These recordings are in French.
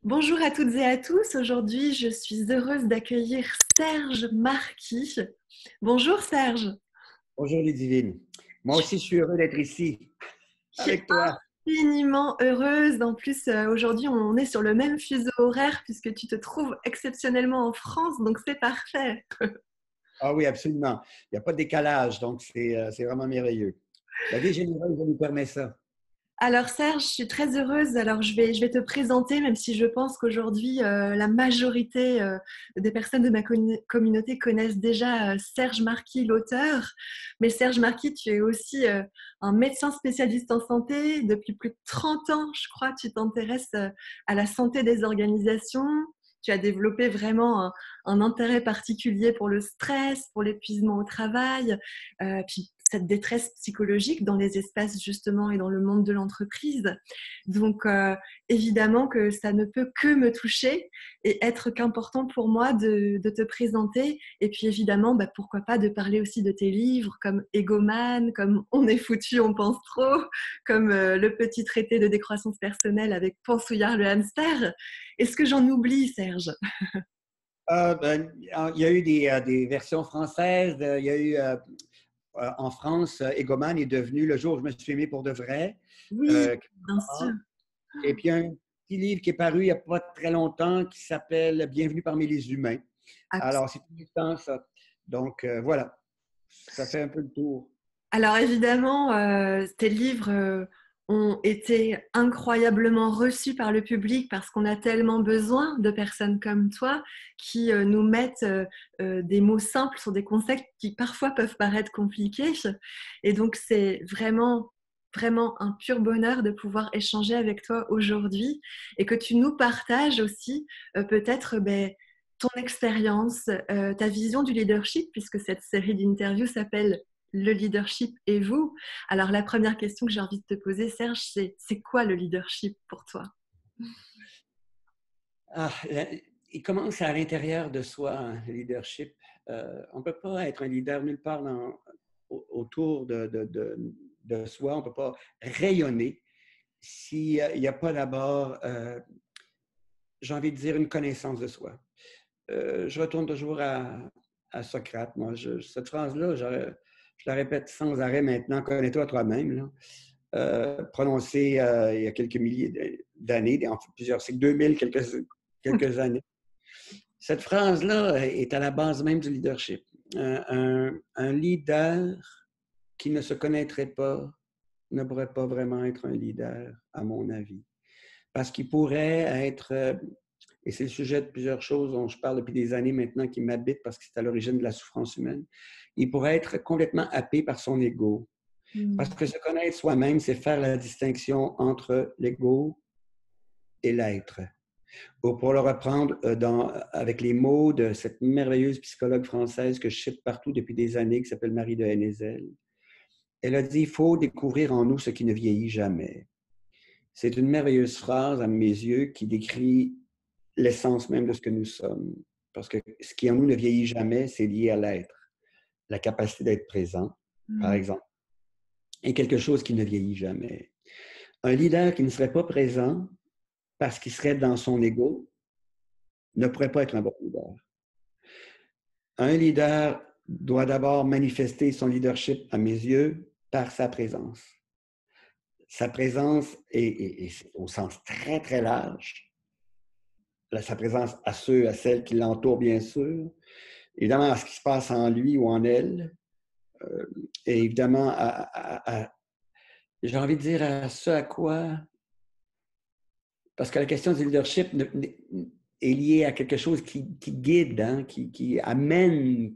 Bonjour à toutes et à tous. Aujourd'hui, je suis heureuse d'accueillir Serge Marquis. Bonjour Serge. Bonjour Ludivine. Moi aussi, je suis heureux d'être ici Je suis avec toi. infiniment heureuse. En plus, aujourd'hui, on est sur le même fuseau horaire puisque tu te trouves exceptionnellement en France, donc c'est parfait. Ah oui, absolument. Il n'y a pas de décalage, donc c'est vraiment merveilleux. La vie généreuse nous permet ça. Alors Serge, je suis très heureuse. Alors je vais te présenter, même si je pense qu'aujourd'hui la majorité des personnes de ma communauté connaissent déjà Serge Marquis, l'auteur. Mais Serge Marquis, tu es aussi un médecin spécialiste en santé. Depuis plus de 30 ans, je crois, tu t'intéresses à la santé des organisations. Tu as développé vraiment un intérêt particulier pour le stress, pour l'épuisement au travail, puis cette détresse psychologique dans les espaces justement et dans le monde de l'entreprise. Donc évidemment que ça ne peut que me toucher et être qu'important pour moi de te présenter. Et puis évidemment, pourquoi pas de parler aussi de tes livres comme Egoman, comme On est foutu, on pense trop, comme le petit traité de décroissance personnelle avec Pansouillard le hamster. Est-ce que j'en oublie, Serge? Il y a eu des versions françaises. Il y a eu en France, Egoman est devenu Le jour où je me suis aimé pour de vrai. Oui, Euh, bien sûr. et puis, il y a un petit livre qui est paru il n'y a pas très longtemps qui s'appelle Bienvenue parmi les humains. Alors, c'est tout le temps ça. Donc, voilà, ça fait un peu le tour. Alors évidemment, tes livres ont été incroyablement reçus par le public parce qu'on a tellement besoin de personnes comme toi qui nous mettent des mots simples sur des concepts qui parfois peuvent paraître compliqués. Et donc c'est vraiment, vraiment un pur bonheur de pouvoir échanger avec toi aujourd'hui et que tu nous partages aussi peut-être ton expérience, ta vision du leadership, puisque cette série d'interviews s'appelle le leadership et vous. Alors, la première question que j'ai envie de te poser, Serge, c'est quoi le leadership pour toi? Ah, il commence à l'intérieur de soi, hein, le leadership. On ne peut pas être un leader nulle part autour de soi. On ne peut pas rayonner s'il n'y a pas d'abord, j'ai envie de dire, une connaissance de soi. Je retourne toujours à Socrate. Moi, cette phrase-là, je la répète sans arrêt maintenant. Connais-toi toi-même. Là. Prononcée il y a quelques milliers d'années, en plusieurs siècles, 2000, quelques années. Cette phrase-là est à la base même du leadership. Un leader qui ne se connaîtrait pas ne pourrait pas vraiment être un leader, à mon avis. Parce qu'il pourrait être, et c'est le sujet de plusieurs choses dont je parle depuis des années maintenant qui m'habitent parce que c'est à l'origine de la souffrance humaine, il pourrait être complètement happé par son ego. Parce Mm. que se connaître soi-même, c'est faire la distinction entre l'ego et l'être. Ou pour le reprendre avec les mots de cette merveilleuse psychologue française que je cite partout depuis des années, qui s'appelle Marie de Hennezel. Elle a dit, il faut découvrir en nous ce qui ne vieillit jamais. C'est une merveilleuse phrase, à mes yeux, qui décrit l'essence même de ce que nous sommes. Parce que ce qui en nous ne vieillit jamais, c'est lié à l'être. La capacité d'être présent, par Mm. exemple, est quelque chose qui ne vieillit jamais. Un leader qui ne serait pas présent parce qu'il serait dans son ego ne pourrait pas être un bon leader. Un leader doit d'abord manifester son leadership, à mes yeux, par sa présence. Sa présence est au sens très, très large. Sa présence à ceux, à celles qui l'entourent, bien sûr. Évidemment, à ce qui se passe en lui ou en elle. Euh, et évidemment, j'ai envie de dire à ce à quoi... Parce que la question du leadership est liée à quelque chose qui guide, hein, qui amène,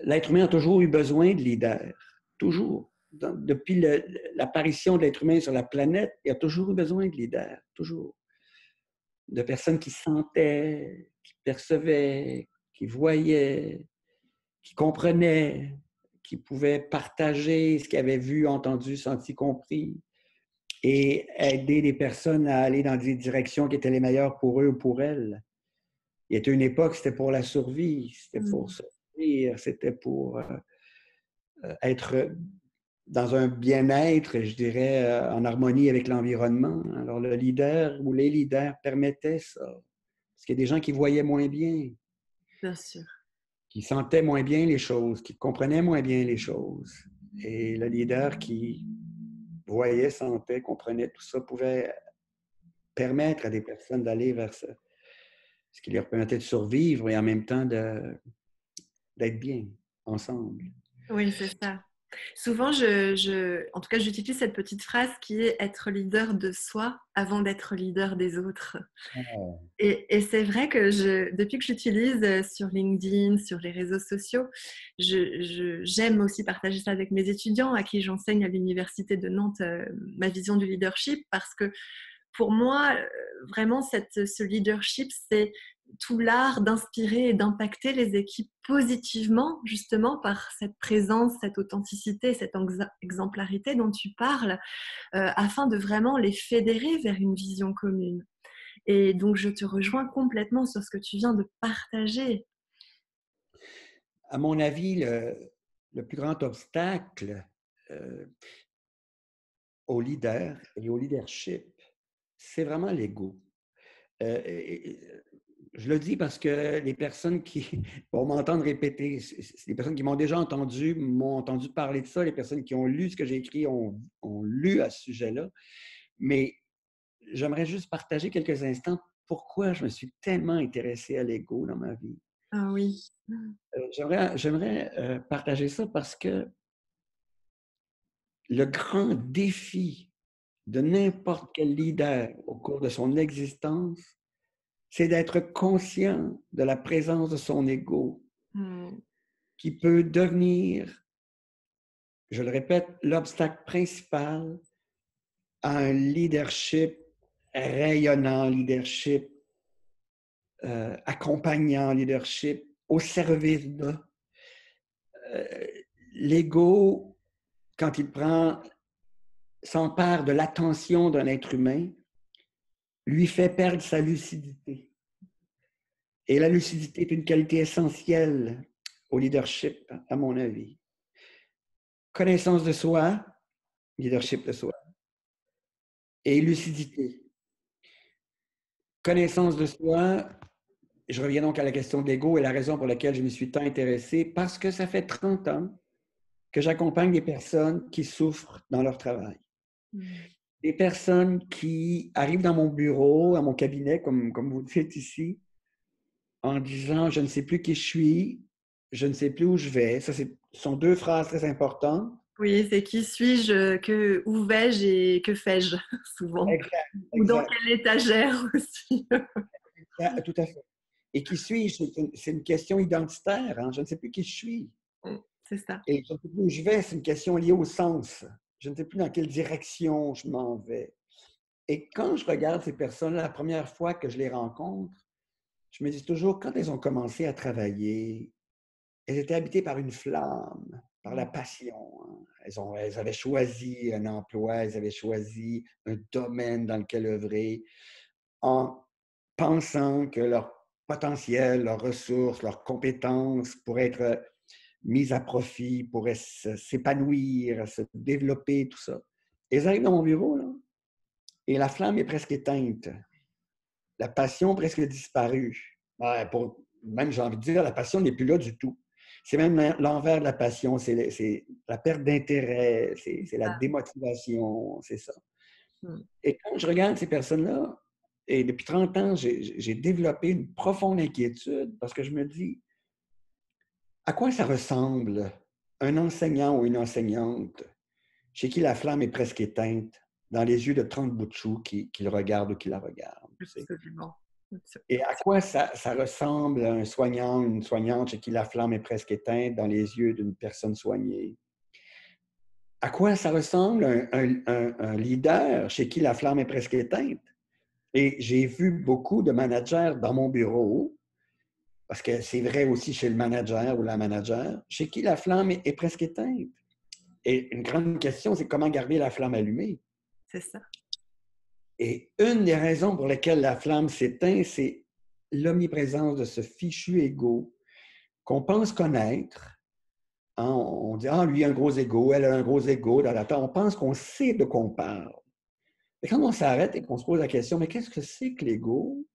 l'être humain a toujours eu besoin de leaders. Toujours. Depuis l'apparition de l'être humain sur la planète, il a toujours eu besoin de leaders. Toujours. De personnes qui sentaient, qui percevaient, qui voyaient, qui comprenaient, qui pouvaient partager ce qu'ils avaient vu, entendu, senti, compris et aider les personnes à aller dans des directions qui étaient les meilleures pour eux ou pour elles. Il y a une époque, c'était pour la survie, c'était pour Mm. survivre, c'était pour être dans un bien-être, je dirais, en harmonie avec l'environnement. Alors, le leader ou les leaders permettaient ça. Parce qu'il y a des gens qui voyaient moins bien, Bien sûr. qui sentaient moins bien les choses, qui comprenaient moins bien les choses. Et le leader qui voyait, sentait, comprenait tout ça pouvait permettre à des personnes d'aller vers ça, ce qui leur permettait de survivre et en même temps d'être bien ensemble. Oui, c'est ça. Souvent, en tout cas, j'utilise cette petite phrase qui est être leader de soi avant d'être leader des autres. Ah, Et c'est vrai que depuis que j'utilise sur LinkedIn, sur les réseaux sociaux, j'aime aussi partager ça avec mes étudiants à qui j'enseigne à l'Université de Nantes ma vision du leadership parce que pour moi, vraiment, ce leadership, c'est tout l'art d'inspirer et d'impacter les équipes positivement, justement, par cette présence, cette authenticité, cette exemplarité dont tu parles, afin de vraiment les fédérer vers une vision commune. Et donc, je te rejoins complètement sur ce que tu viens de partager. à mon avis, le plus grand obstacle euh, au leader et au leadership, c'est vraiment l'ego. Je le dis parce que les personnes qui vont m'entendre répéter, c'est les personnes qui m'ont entendu parler de ça, les personnes qui ont lu ce que j'ai écrit ont lu à ce sujet-là. Mais j'aimerais juste partager quelques instants pourquoi je me suis tellement intéressé à l'ego dans ma vie. Ah oui. J'aimerais partager ça parce que le grand défi de n'importe quel leader au cours de son existence, c'est d'être conscient de la présence de son ego Mm. qui peut devenir, je le répète, l'obstacle principal à un leadership rayonnant, leadership accompagnant, leadership au service de. Euh, L'ego, quand il s'empare de l'attention d'un être humain, lui fait perdre sa lucidité. Et la lucidité est une qualité essentielle au leadership, à mon avis. Connaissance de soi, leadership de soi, et lucidité. Connaissance de soi, je reviens donc à la question de l'ego et la raison pour laquelle je me suis tant intéressé, parce que ça fait 30 ans que j'accompagne des personnes qui souffrent dans leur travail. Mm. Des personnes qui arrivent dans mon bureau, à mon cabinet, comme vous le faites ici, en disant « je ne sais plus qui je suis, je ne sais plus où je vais ». Ça, ce sont deux phrases très importantes. Oui, c'est qui suis-je, où vais-je et que fais-je, souvent. Exact, Ou dans exact. quelle étagère aussi. Tout à fait. Et qui suis-je? C'est une question identitaire. Hein? Je ne sais plus qui je suis. C'est ça. Et je ne sais plus où je vais, c'est une question liée au sens. Je ne sais plus dans quelle direction je m'en vais. Et quand je regarde ces personnes, la première fois que je les rencontre, je me dis toujours, quand elles ont commencé à travailler, elles étaient habitées par une flamme, par la passion. Hein. Elles avaient choisi un emploi, elles avaient choisi un domaine dans lequel œuvrer, en pensant que leur potentiel, leurs ressources, leurs compétences pourraient être mises à profit, pourraient s'épanouir, se développer, tout ça. Et elles arrivent dans mon bureau, là, et la flamme est presque éteinte. La passion presque disparue. Même, j'ai envie de dire, la passion n'est plus là du tout. C'est même l'envers de la passion, c'est la perte d'intérêt, c'est la démotivation, c'est ça. Mm. Et quand je regarde ces personnes-là, et depuis 30 ans, j'ai développé une profonde inquiétude parce que je me dis, à quoi ça ressemble un enseignant ou une enseignante chez qui la flamme est presque éteinte dans les yeux de 30 bouts de chou qui le regardent ou qui la regardent? Tu sais? Absolument. Et à quoi ça ressemble un soignant, une soignante chez qui la flamme est presque éteinte dans les yeux d'une personne soignée? À quoi ça ressemble un leader chez qui la flamme est presque éteinte? Et j'ai vu beaucoup de managers dans mon bureau, parce que c'est vrai aussi chez le manager ou la manager, chez qui la flamme est presque éteinte. Et une grande question, c'est comment garder la flamme allumée? C'est ça. Et une des raisons pour lesquelles la flamme s'éteint, c'est l'omniprésence de ce fichu ego qu'on pense connaître Hein, on dit, ah, lui a un gros ego, elle a un gros ego. On pense qu'on sait de quoi on parle. Mais quand on s'arrête et qu'on se pose la question, mais qu'est-ce que c'est que l'ego?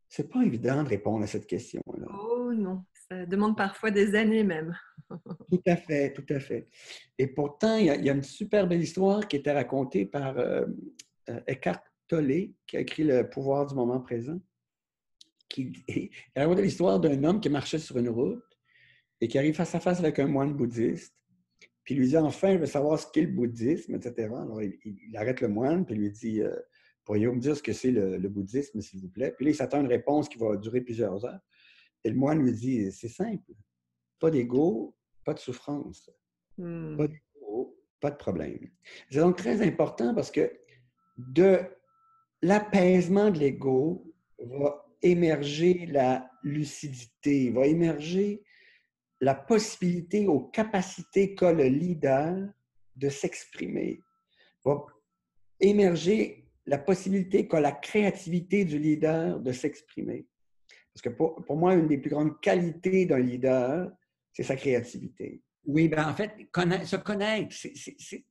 C'est pas évident de répondre à cette question-là. Oh non, ça demande parfois des années même. Tout à fait, tout à fait. Et pourtant, il y a une super belle histoire qui était racontée par Eckhart Tolle, qui a écrit Le pouvoir du moment présent. Il racontait l'histoire d'un homme qui marchait sur une route et qui arrive face à face avec un moine bouddhiste. Puis il lui dit, enfin, je veux savoir ce qu'est le bouddhisme, etc. Alors, il arrête le moine, puis il lui dit, pourriez-vous me dire ce que c'est le bouddhisme, s'il vous plaît? Puis là, il s'attend à une réponse qui va durer plusieurs heures. Et le moine lui dit, c'est simple, pas d'ego, pas de souffrance. Pas d'ego, pas de problème. C'est donc très important parce que de l'apaisement de l'ego va émerger la lucidité, va émerger la possibilité aux capacités qu'a le leader de s'exprimer, va émerger la possibilité qu'a la créativité du leader de s'exprimer. Parce que pour moi, une des plus grandes qualités d'un leader, c'est sa créativité. Oui, ben en fait, se connaître, c'est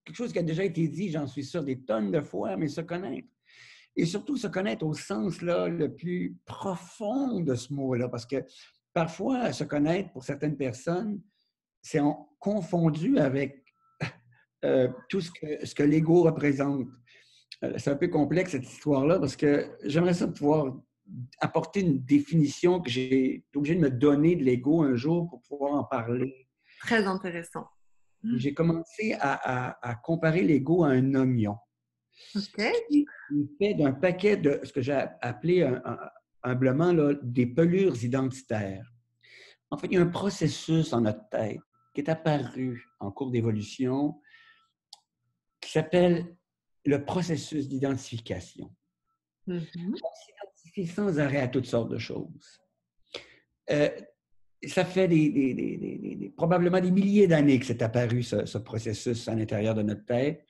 quelque chose qui a déjà été dit, j'en suis sûr, des tonnes de fois, mais se connaître. Et surtout, se connaître au sens là, le plus profond de ce mot-là, parce que parfois, se connaître, pour certaines personnes, c'est confondu avec tout ce que l'ego représente. C'est un peu complexe, cette histoire-là, parce que j'aimerais ça pouvoir apporter une définition que j'ai été obligé de me donner de l'ego un jour pour pouvoir en parler. Très intéressant. J'ai commencé à comparer l'ego à un oignon. OK. Qui est fait d'un paquet de ce que j'ai appelé humblement là, des pelures identitaires. En fait, il y a un processus dans notre tête qui est apparu en cours d'évolution qui s'appelle le processus d'identification. On s'identifie sans arrêt à toutes sortes de choses. Ça fait probablement des milliers d'années que c'est apparu, ce processus à l'intérieur de notre tête.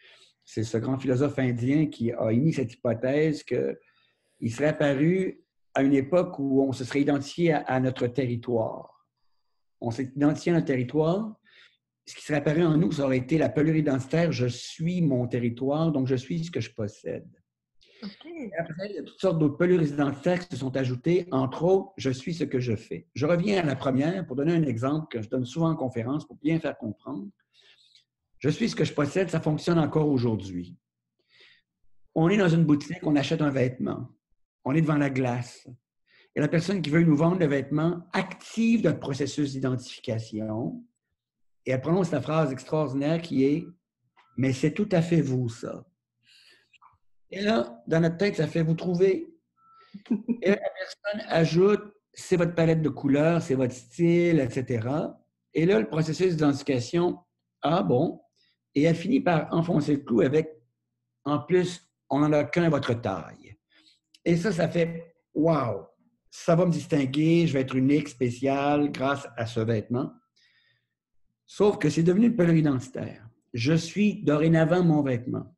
C'est ce grand philosophe indien qui a émis cette hypothèse qu'il serait apparu à une époque où on se serait identifié à notre territoire. On s'est identifié à notre territoire. Ce qui serait apparu en nous, ça aurait été la pelure identitaire « je suis mon territoire, donc je suis ce que je possède ». Okay. Après, il y a toutes sortes d'autres pelures identitaires qui se sont ajoutées, entre autres « je suis ce que je fais ». Je reviens à la première pour donner un exemple que je donne souvent en conférence pour bien faire comprendre. Je suis ce que je possède, ça fonctionne encore aujourd'hui. On est dans une boutique, on achète un vêtement. On est devant la glace. Et la personne qui veut nous vendre le vêtement active notre processus d'identification. Et elle prononce la phrase extraordinaire qui est « mais c'est tout à fait vous, ça ». Et là, dans notre tête, ça fait « vous trouvez ». Et la personne ajoute « c'est votre palette de couleurs, c'est votre style, etc. ». Et là, le processus d'identification « ah bon ». Et elle finit par enfoncer le clou avec « en plus, on n'en a qu'un à votre taille ». Et ça fait « wow, ça va me distinguer, je vais être unique, spécial grâce à ce vêtement ». Sauf que c'est devenu une pelure identitaire. Je suis dorénavant mon vêtement.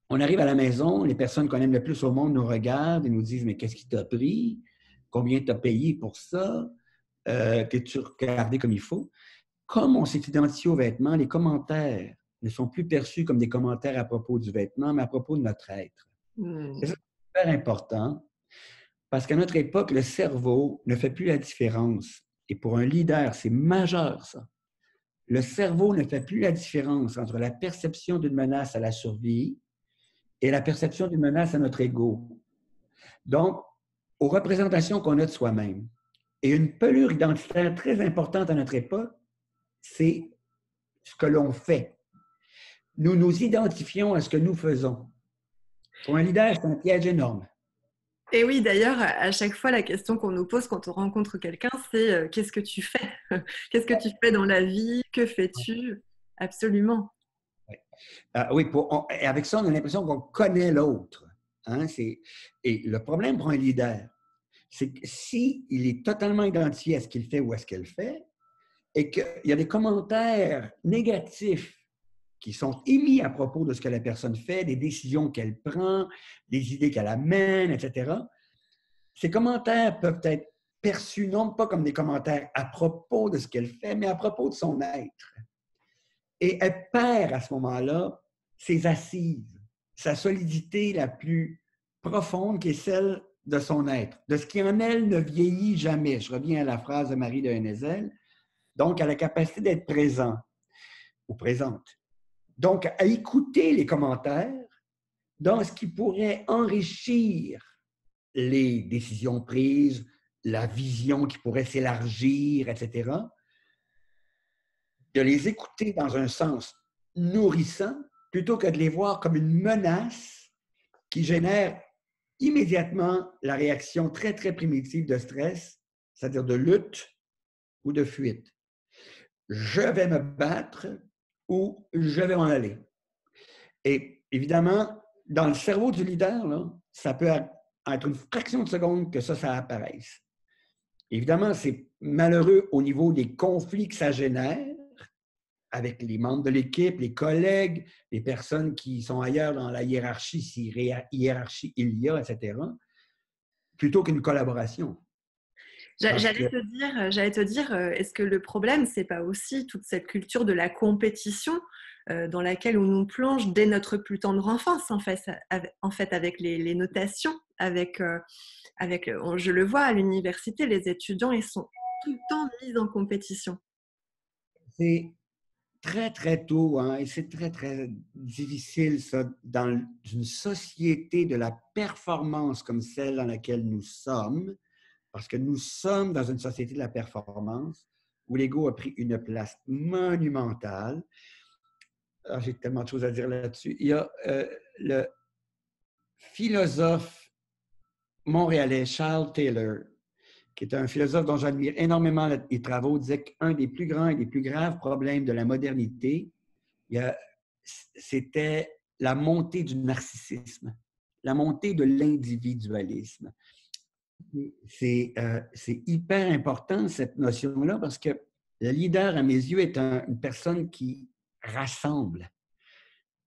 On arrive à la maison, les personnes qu'on aime le plus au monde nous regardent et nous disent « mais qu'est-ce qui t'a pris? Combien t'as payé pour ça? T'es-tu regardé comme il faut? » Comme on s'est identifié au vêtement, les commentaires ne sont plus perçus comme des commentaires à propos du vêtement, mais à propos de notre être. Et ça, c'est super important parce qu'à notre époque, le cerveau ne fait plus la différence. Et pour un leader, c'est majeur, ça. Le cerveau ne fait plus la différence entre la perception d'une menace à la survie et la perception d'une menace à notre ego. Donc, aux représentations qu'on a de soi-même. Et une pelure identitaire très importante à notre époque, c'est ce que l'on fait. Nous nous identifions à ce que nous faisons. Pour un leader, c'est un piège énorme. Et oui, d'ailleurs, à chaque fois, la question qu'on nous pose quand on rencontre quelqu'un, c'est qu'est-ce que tu fais? Qu'est-ce que tu fais dans la vie? Que fais-tu? Absolument. Oui, et avec ça, on a l'impression qu'on connaît l'autre. Hein? Et le problème pour un leader, c'est que s'il est totalement identifié à ce qu'il fait ou à ce qu'elle fait, et qu'il y a des commentaires négatifs qui sont émis à propos de ce que la personne fait, des décisions qu'elle prend, des idées qu'elle amène, etc., ces commentaires peuvent être perçus non pas comme des commentaires à propos de ce qu'elle fait, mais à propos de son être. Et elle perd à ce moment-là ses assises, sa solidité la plus profonde qui est celle de son être, de ce qui en elle ne vieillit jamais. Je reviens à la phrase de Marie de Hennezel. Donc, à la capacité d'être présent ou présente. Donc, à écouter les commentaires dans ce qui pourrait enrichir les décisions prises, la vision qui pourrait s'élargir, etc. De les écouter dans un sens nourrissant plutôt que de les voir comme une menace qui génère immédiatement la réaction très, très primitive de stress, c'est-à-dire de lutte ou de fuite. Je vais me battre ou je vais m'en aller. Et évidemment, dans le cerveau du leader, là, ça peut être une fraction de seconde que ça apparaisse. Évidemment, c'est malheureux au niveau des conflits que ça génère avec les membres de l'équipe, les collègues, les personnes qui sont ailleurs dans la hiérarchie, si hiérarchie il y a, etc., plutôt qu'une collaboration. J'allais te dire, est-ce que le problème, c'est pas aussi toute cette culture de la compétition dans laquelle on nous plonge dès notre plus tendre enfance, en fait avec les notations, je le vois à l'université, les étudiants, ils sont tout le temps mis en compétition. C'est très, très tôt, hein, et c'est très, très difficile, ça, dans une société de la performance comme celle dans laquelle nous sommes, parce que nous sommes dans une société de la performance où l'ego a pris une place monumentale. Alors, j'ai tellement de choses à dire là-dessus. Il y a le philosophe montréalais Charles Taylor, qui est un philosophe dont j'admire énormément les travaux, disait qu'un des plus grands et des plus graves problèmes de la modernité, c'était la montée du narcissisme, la montée de l'individualisme. C'est hyper important, cette notion-là, parce que le leader, à mes yeux, est une personne qui rassemble,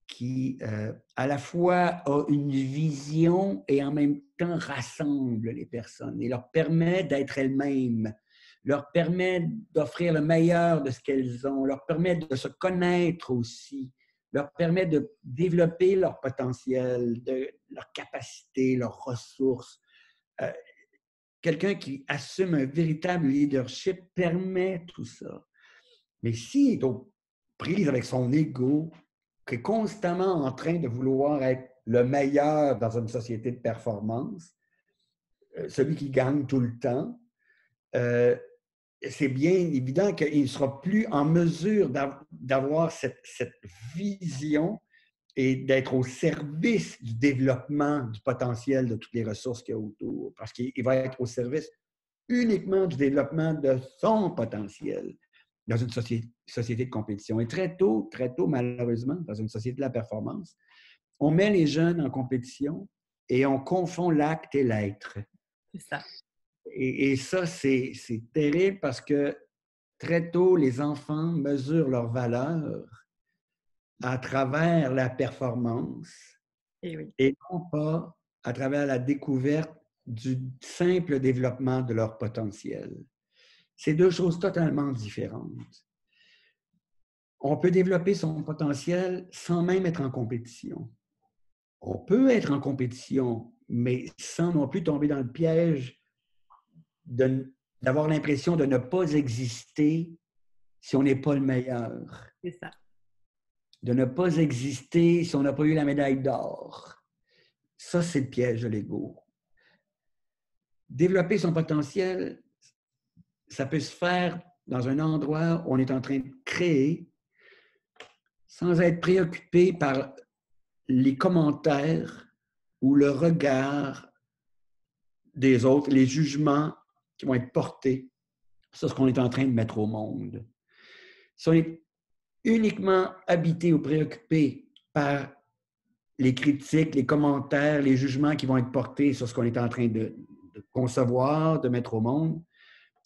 qui à la fois a une vision et en même temps rassemble les personnes et leur permet d'être elles-mêmes, leur permet d'offrir le meilleur de ce qu'elles ont, leur permet de se connaître aussi, leur permet de développer leur potentiel, leur capacité, leurs ressources. Quelqu'un qui assume un véritable leadership permet tout ça. Mais s'il est aux prises avec son ego, qui est constamment en train de vouloir être le meilleur dans une société de performance, celui qui gagne tout le temps, c'est bien évident qu'il ne sera plus en mesure d'avoir cette vision et d'être au service du développement du potentiel de toutes les ressources qu'il y a autour, parce qu'il va être au service uniquement du développement de son potentiel dans une société de compétition. Et très tôt, malheureusement, dans une société de la performance, on met les jeunes en compétition et on confond l'acte et l'être. C'est ça. Et ça, c'est terrible parce que très tôt, les enfants mesurent leur valeur à travers la performance et non pas à travers la découverte du simple développement de leur potentiel. C'est deux choses totalement différentes. On peut développer son potentiel sans même être en compétition. On peut être en compétition, mais sans non plus tomber dans le piège d'avoir l'impression de ne pas exister si on n'est pas le meilleur. C'est ça. De ne pas exister si on n'a pas eu la médaille d'or. Ça, c'est le piège de l'ego. Développer son potentiel, ça peut se faire dans un endroit où on est en train de créer sans être préoccupé par les commentaires ou le regard des autres, les jugements qui vont être portés sur ce qu'on est en train de mettre au monde. Si on est uniquement habité ou préoccupé par les critiques, les commentaires, les jugements qui vont être portés sur ce qu'on est en train de concevoir, de mettre au monde,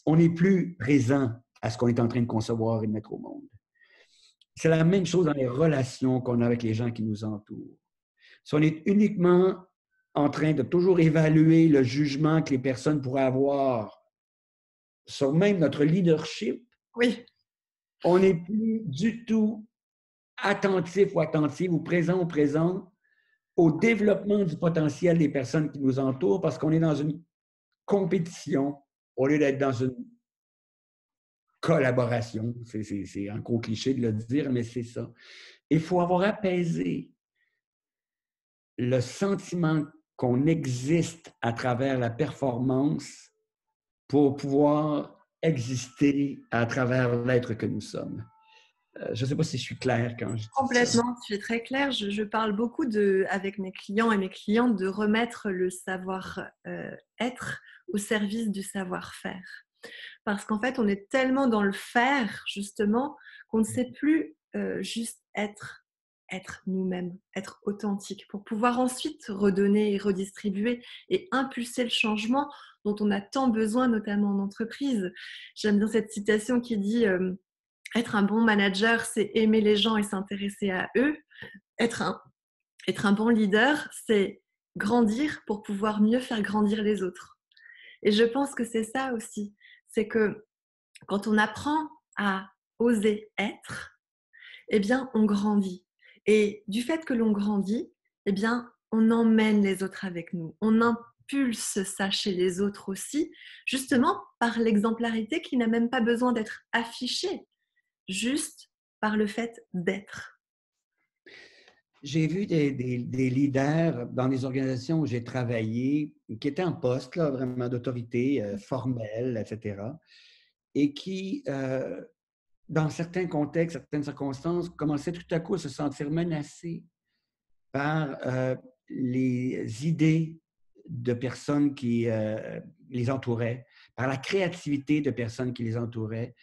on n'est plus présent à ce qu'on est en train de concevoir et de mettre au monde. C'est la même chose dans les relations qu'on a avec les gens qui nous entourent. Si on est uniquement en train de toujours évaluer le jugement que les personnes pourraient avoir sur même notre leadership, Oui, on n'est plus du tout attentif ou attentive ou présent au développement du potentiel des personnes qui nous entourent parce qu'on est dans une compétition au lieu d'être dans une collaboration. C'est un gros cliché de le dire, mais c'est ça. Il faut avoir apaisé le sentiment qu'on existe à travers la performance pour pouvoir exister à travers l'être que nous sommes. Je ne sais pas si je suis clair quand je dis ça. complètement, tu es très clair. Je parle beaucoup avec mes clients et mes clientes de remettre le savoir-être au service du savoir-faire. Parce qu'en fait, on est tellement dans le faire, justement, qu'on ne sait plus juste être nous-mêmes, être authentique, pour pouvoir ensuite redonner et redistribuer et impulser le changement dont on a tant besoin, notamment en entreprise. J'aime bien cette citation qui dit être un bon manager, c'est aimer les gens et s'intéresser à eux. Être un bon leader, c'est grandir pour pouvoir mieux faire grandir les autres. Et je pense que c'est ça aussi. C'est que quand on apprend à oser être, eh bien, on grandit. Et du fait que l'on grandit, eh bien, on emmène les autres avec nous. On impulse ça chez les autres aussi, justement par l'exemplarité qui n'a même pas besoin d'être affichée, juste par le fait d'être. J'ai vu des leaders dans les organisations où j'ai travaillé qui étaient en poste, là, vraiment d'autorité formelle, etc., et qui, dans certains contextes, certaines circonstances, commençaient tout à coup à se sentir menacés par les idées de personnes qui les entouraient, par la créativité de personnes qui les entouraient,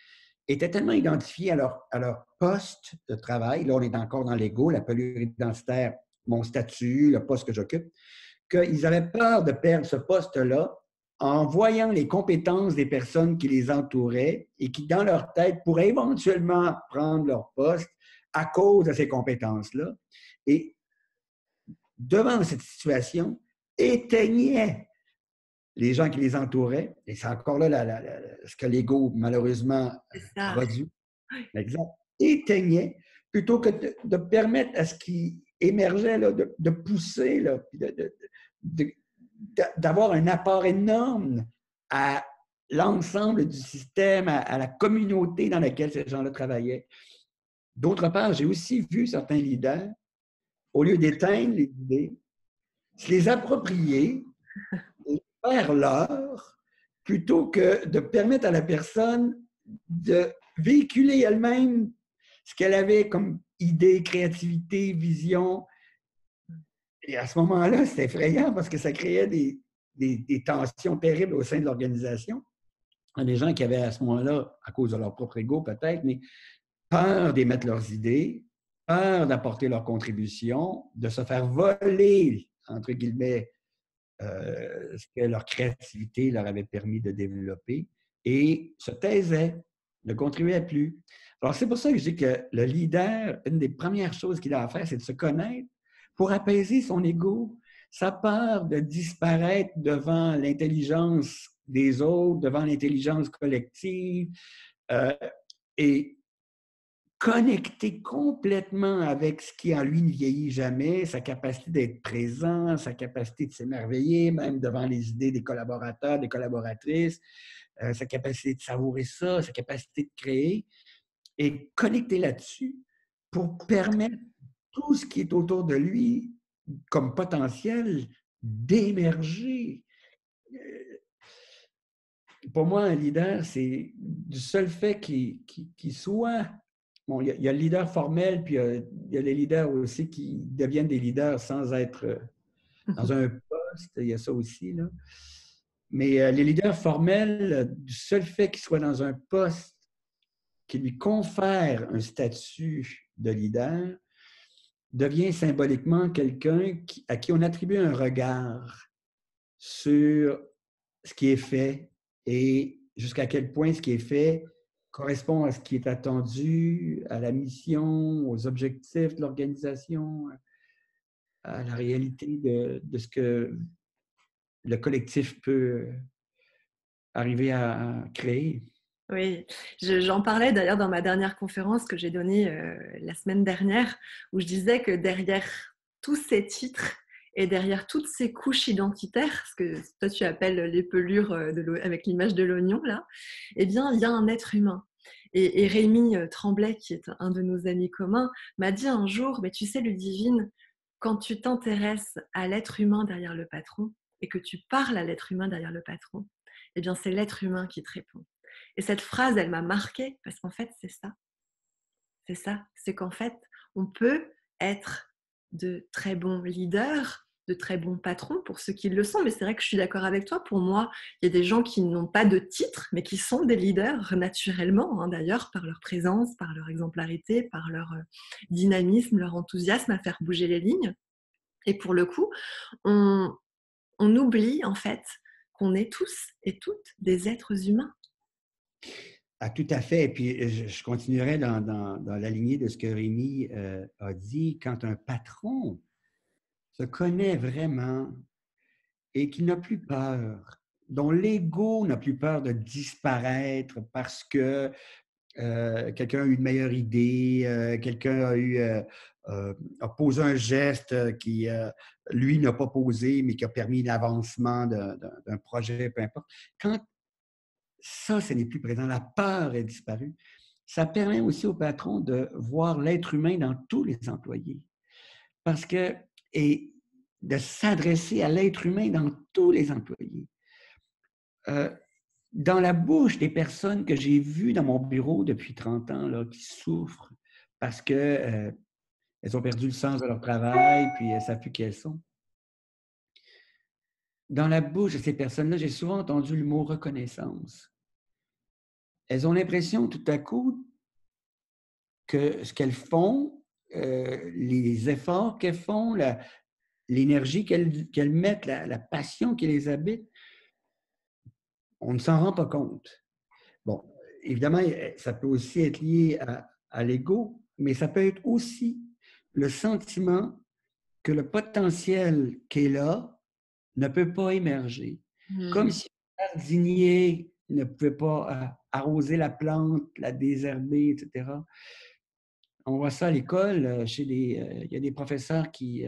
étaient tellement identifiés à leur poste de travail, là on est encore dans l'ego, la pluridentitaire, mon statut, le poste que j'occupe, qu'ils avaient peur de perdre ce poste-là en voyant les compétences des personnes qui les entouraient et qui, dans leur tête, pourraient éventuellement prendre leur poste à cause de ces compétences-là. Et devant cette situation, éteignaient les gens qui les entouraient, et c'est encore là ce que l'ego, malheureusement, C'est ça. produit, exact, éteignait, plutôt que de permettre à ce qui émergeait, là, de pousser, là, puis d'avoir un apport énorme à l'ensemble du système, à la communauté dans laquelle ces gens-là travaillaient. D'autre part, j'ai aussi vu certains leaders, au lieu d'éteindre les idées, se les approprier, les faire leur, plutôt que de permettre à la personne de véhiculer elle-même ce qu'elle avait comme idée, créativité, vision. Et à ce moment-là, c'était effrayant parce que ça créait des tensions terribles au sein de l'organisation. Il y a des gens qui avaient à ce moment-là, à cause de leur propre ego peut-être, mais peur d'émettre leurs idées, peur d'apporter leur contribution, de se faire voler, entre guillemets, ce que leur créativité leur avait permis de développer, et se taisaient, ne contribuaient plus. Alors, c'est pour ça que je dis que le leader, une des premières choses qu'il a à faire, c'est de se connaître pour apaiser son ego, sa peur de disparaître devant l'intelligence des autres, devant l'intelligence collective, euh, et connecter complètement avec ce qui en lui ne vieillit jamais, sa capacité d'être présent, sa capacité de s'émerveiller, même devant les idées des collaborateurs, des collaboratrices, sa capacité de savourer ça, sa capacité de créer, et connecter là-dessus pour permettre tout ce qui est autour de lui comme potentiel d'émerger. Pour moi, un leader, c'est du seul fait qu'il soit. Bon, il y a le leader formel, puis il y a les leaders aussi qui deviennent des leaders sans être dans un poste. Il y a ça aussi, là. Mais les leaders formels, du seul fait qu'ils soient dans un poste qui lui confère un statut de leader, devient symboliquement quelqu'un à qui on attribue un regard sur ce qui est fait et jusqu'à quel point ce qui est fait correspond à ce qui est attendu, à la mission, aux objectifs de l'organisation, à la réalité de ce que le collectif peut arriver à créer. Oui, j'en parlais d'ailleurs dans ma dernière conférence que j'ai donnée la semaine dernière, où je disais que derrière tous ces titres et derrière toutes ces couches identitaires, ce que toi tu appelles les pelures avec l'image de l'oignon, là, eh bien, il y a un être humain. Et Rémi Tremblay, qui est un de nos amis communs, m'a dit un jour, mais tu sais, Ludivine, quand tu t'intéresses à l'être humain derrière le patron et que tu parles à l'être humain derrière le patron, eh bien, c'est l'être humain qui te répond. Et cette phrase, elle m'a marquée parce qu'en fait, c'est ça. C'est ça. C'est qu'en fait, on peut être de très bons leaders, de très bons patrons pour ceux qui le sont. Mais c'est vrai que je suis d'accord avec toi. Pour moi, il y a des gens qui n'ont pas de titre, mais qui sont des leaders naturellement, hein, d'ailleurs, par leur présence, par leur exemplarité, par leur dynamisme, leur enthousiasme à faire bouger les lignes. Et pour le coup, on oublie en fait qu'on est tous et toutes des êtres humains. Ah, tout à fait. Et puis, je continuerai dans la lignée de ce que Rémi a dit. Quand un patron se connaît vraiment et qu'il n'a plus peur, dont l'ego n'a plus peur de disparaître parce que quelqu'un a eu une meilleure idée, quelqu'un a posé un geste qui, lui, n'a pas posé, mais qui a permis l'avancement d'un projet, peu importe. Quand ça, ce n'est plus présent, la peur est disparue, ça permet aussi au patron de voir l'être humain dans tous les employés. Parce que, et de s'adresser à l'être humain dans tous les employés. Dans la bouche des personnes que j'ai vues dans mon bureau depuis 30 ans, là, qui souffrent parce qu'elles ont perdu le sens de leur travail, puis elles ne savent plus qui elles sont. Dans la bouche de ces personnes-là, j'ai souvent entendu le mot reconnaissance. Elles ont l'impression tout à coup que ce qu'elles font, les efforts qu'elles font, l'énergie qu'elles mettent, la passion qui les habite, on ne s'en rend pas compte. Bon, évidemment, ça peut aussi être lié à l'ego, mais ça peut être aussi le sentiment que le potentiel qui est là ne peut pas émerger. Comme si le jardinier ne pouvait pas arroser la plante, la désherber, etc. On voit ça à l'école, il y a des professeurs qui,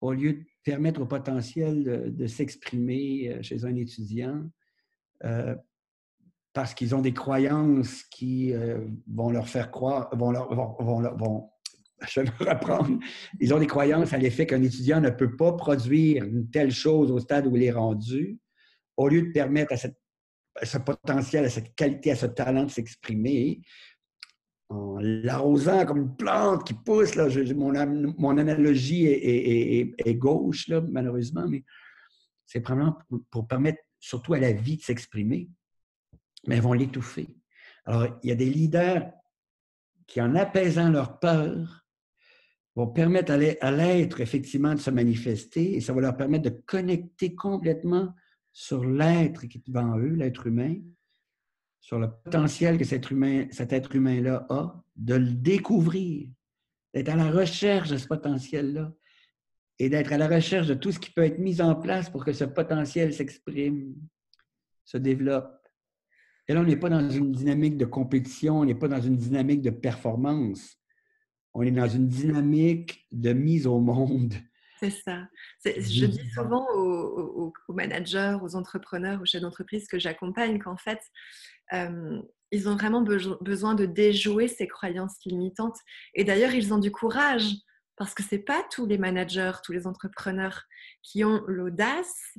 au lieu de permettre au potentiel de s'exprimer chez un étudiant, parce qu'ils ont des croyances qui vont leur faire croire, je vais me reprendre, ils ont des croyances à l'effet qu'un étudiant ne peut pas produire une telle chose au stade où il est rendu, au lieu de permettre à ce potentiel, à cette qualité, à ce talent de s'exprimer, en l'arrosant comme une plante qui pousse. Là, mon analogie est gauche, là, malheureusement, mais c'est probablement pour permettre surtout à la vie de s'exprimer, mais elles vont l'étouffer. Alors, il y a des leaders qui, en apaisant leur peur, vont permettre à l'être, effectivement, de se manifester et ça va leur permettre de connecter complètement sur l'être qui est devant eux, l'être humain, sur le potentiel que cet être humain-là a, de le découvrir, d'être à la recherche de ce potentiel-là et d'être à la recherche de tout ce qui peut être mis en place pour que ce potentiel s'exprime, se développe. Et là, on n'est pas dans une dynamique de compétition, on n'est pas dans une dynamique de performance. On est dans une dynamique de mise au monde. C'est ça. Je dis souvent aux managers, aux entrepreneurs, aux chefs d'entreprise que j'accompagne qu'en fait, ils ont vraiment besoin de déjouer ces croyances limitantes. Et d'ailleurs, ils ont du courage parce que ce n'est pas tous les managers, tous les entrepreneurs qui ont l'audace,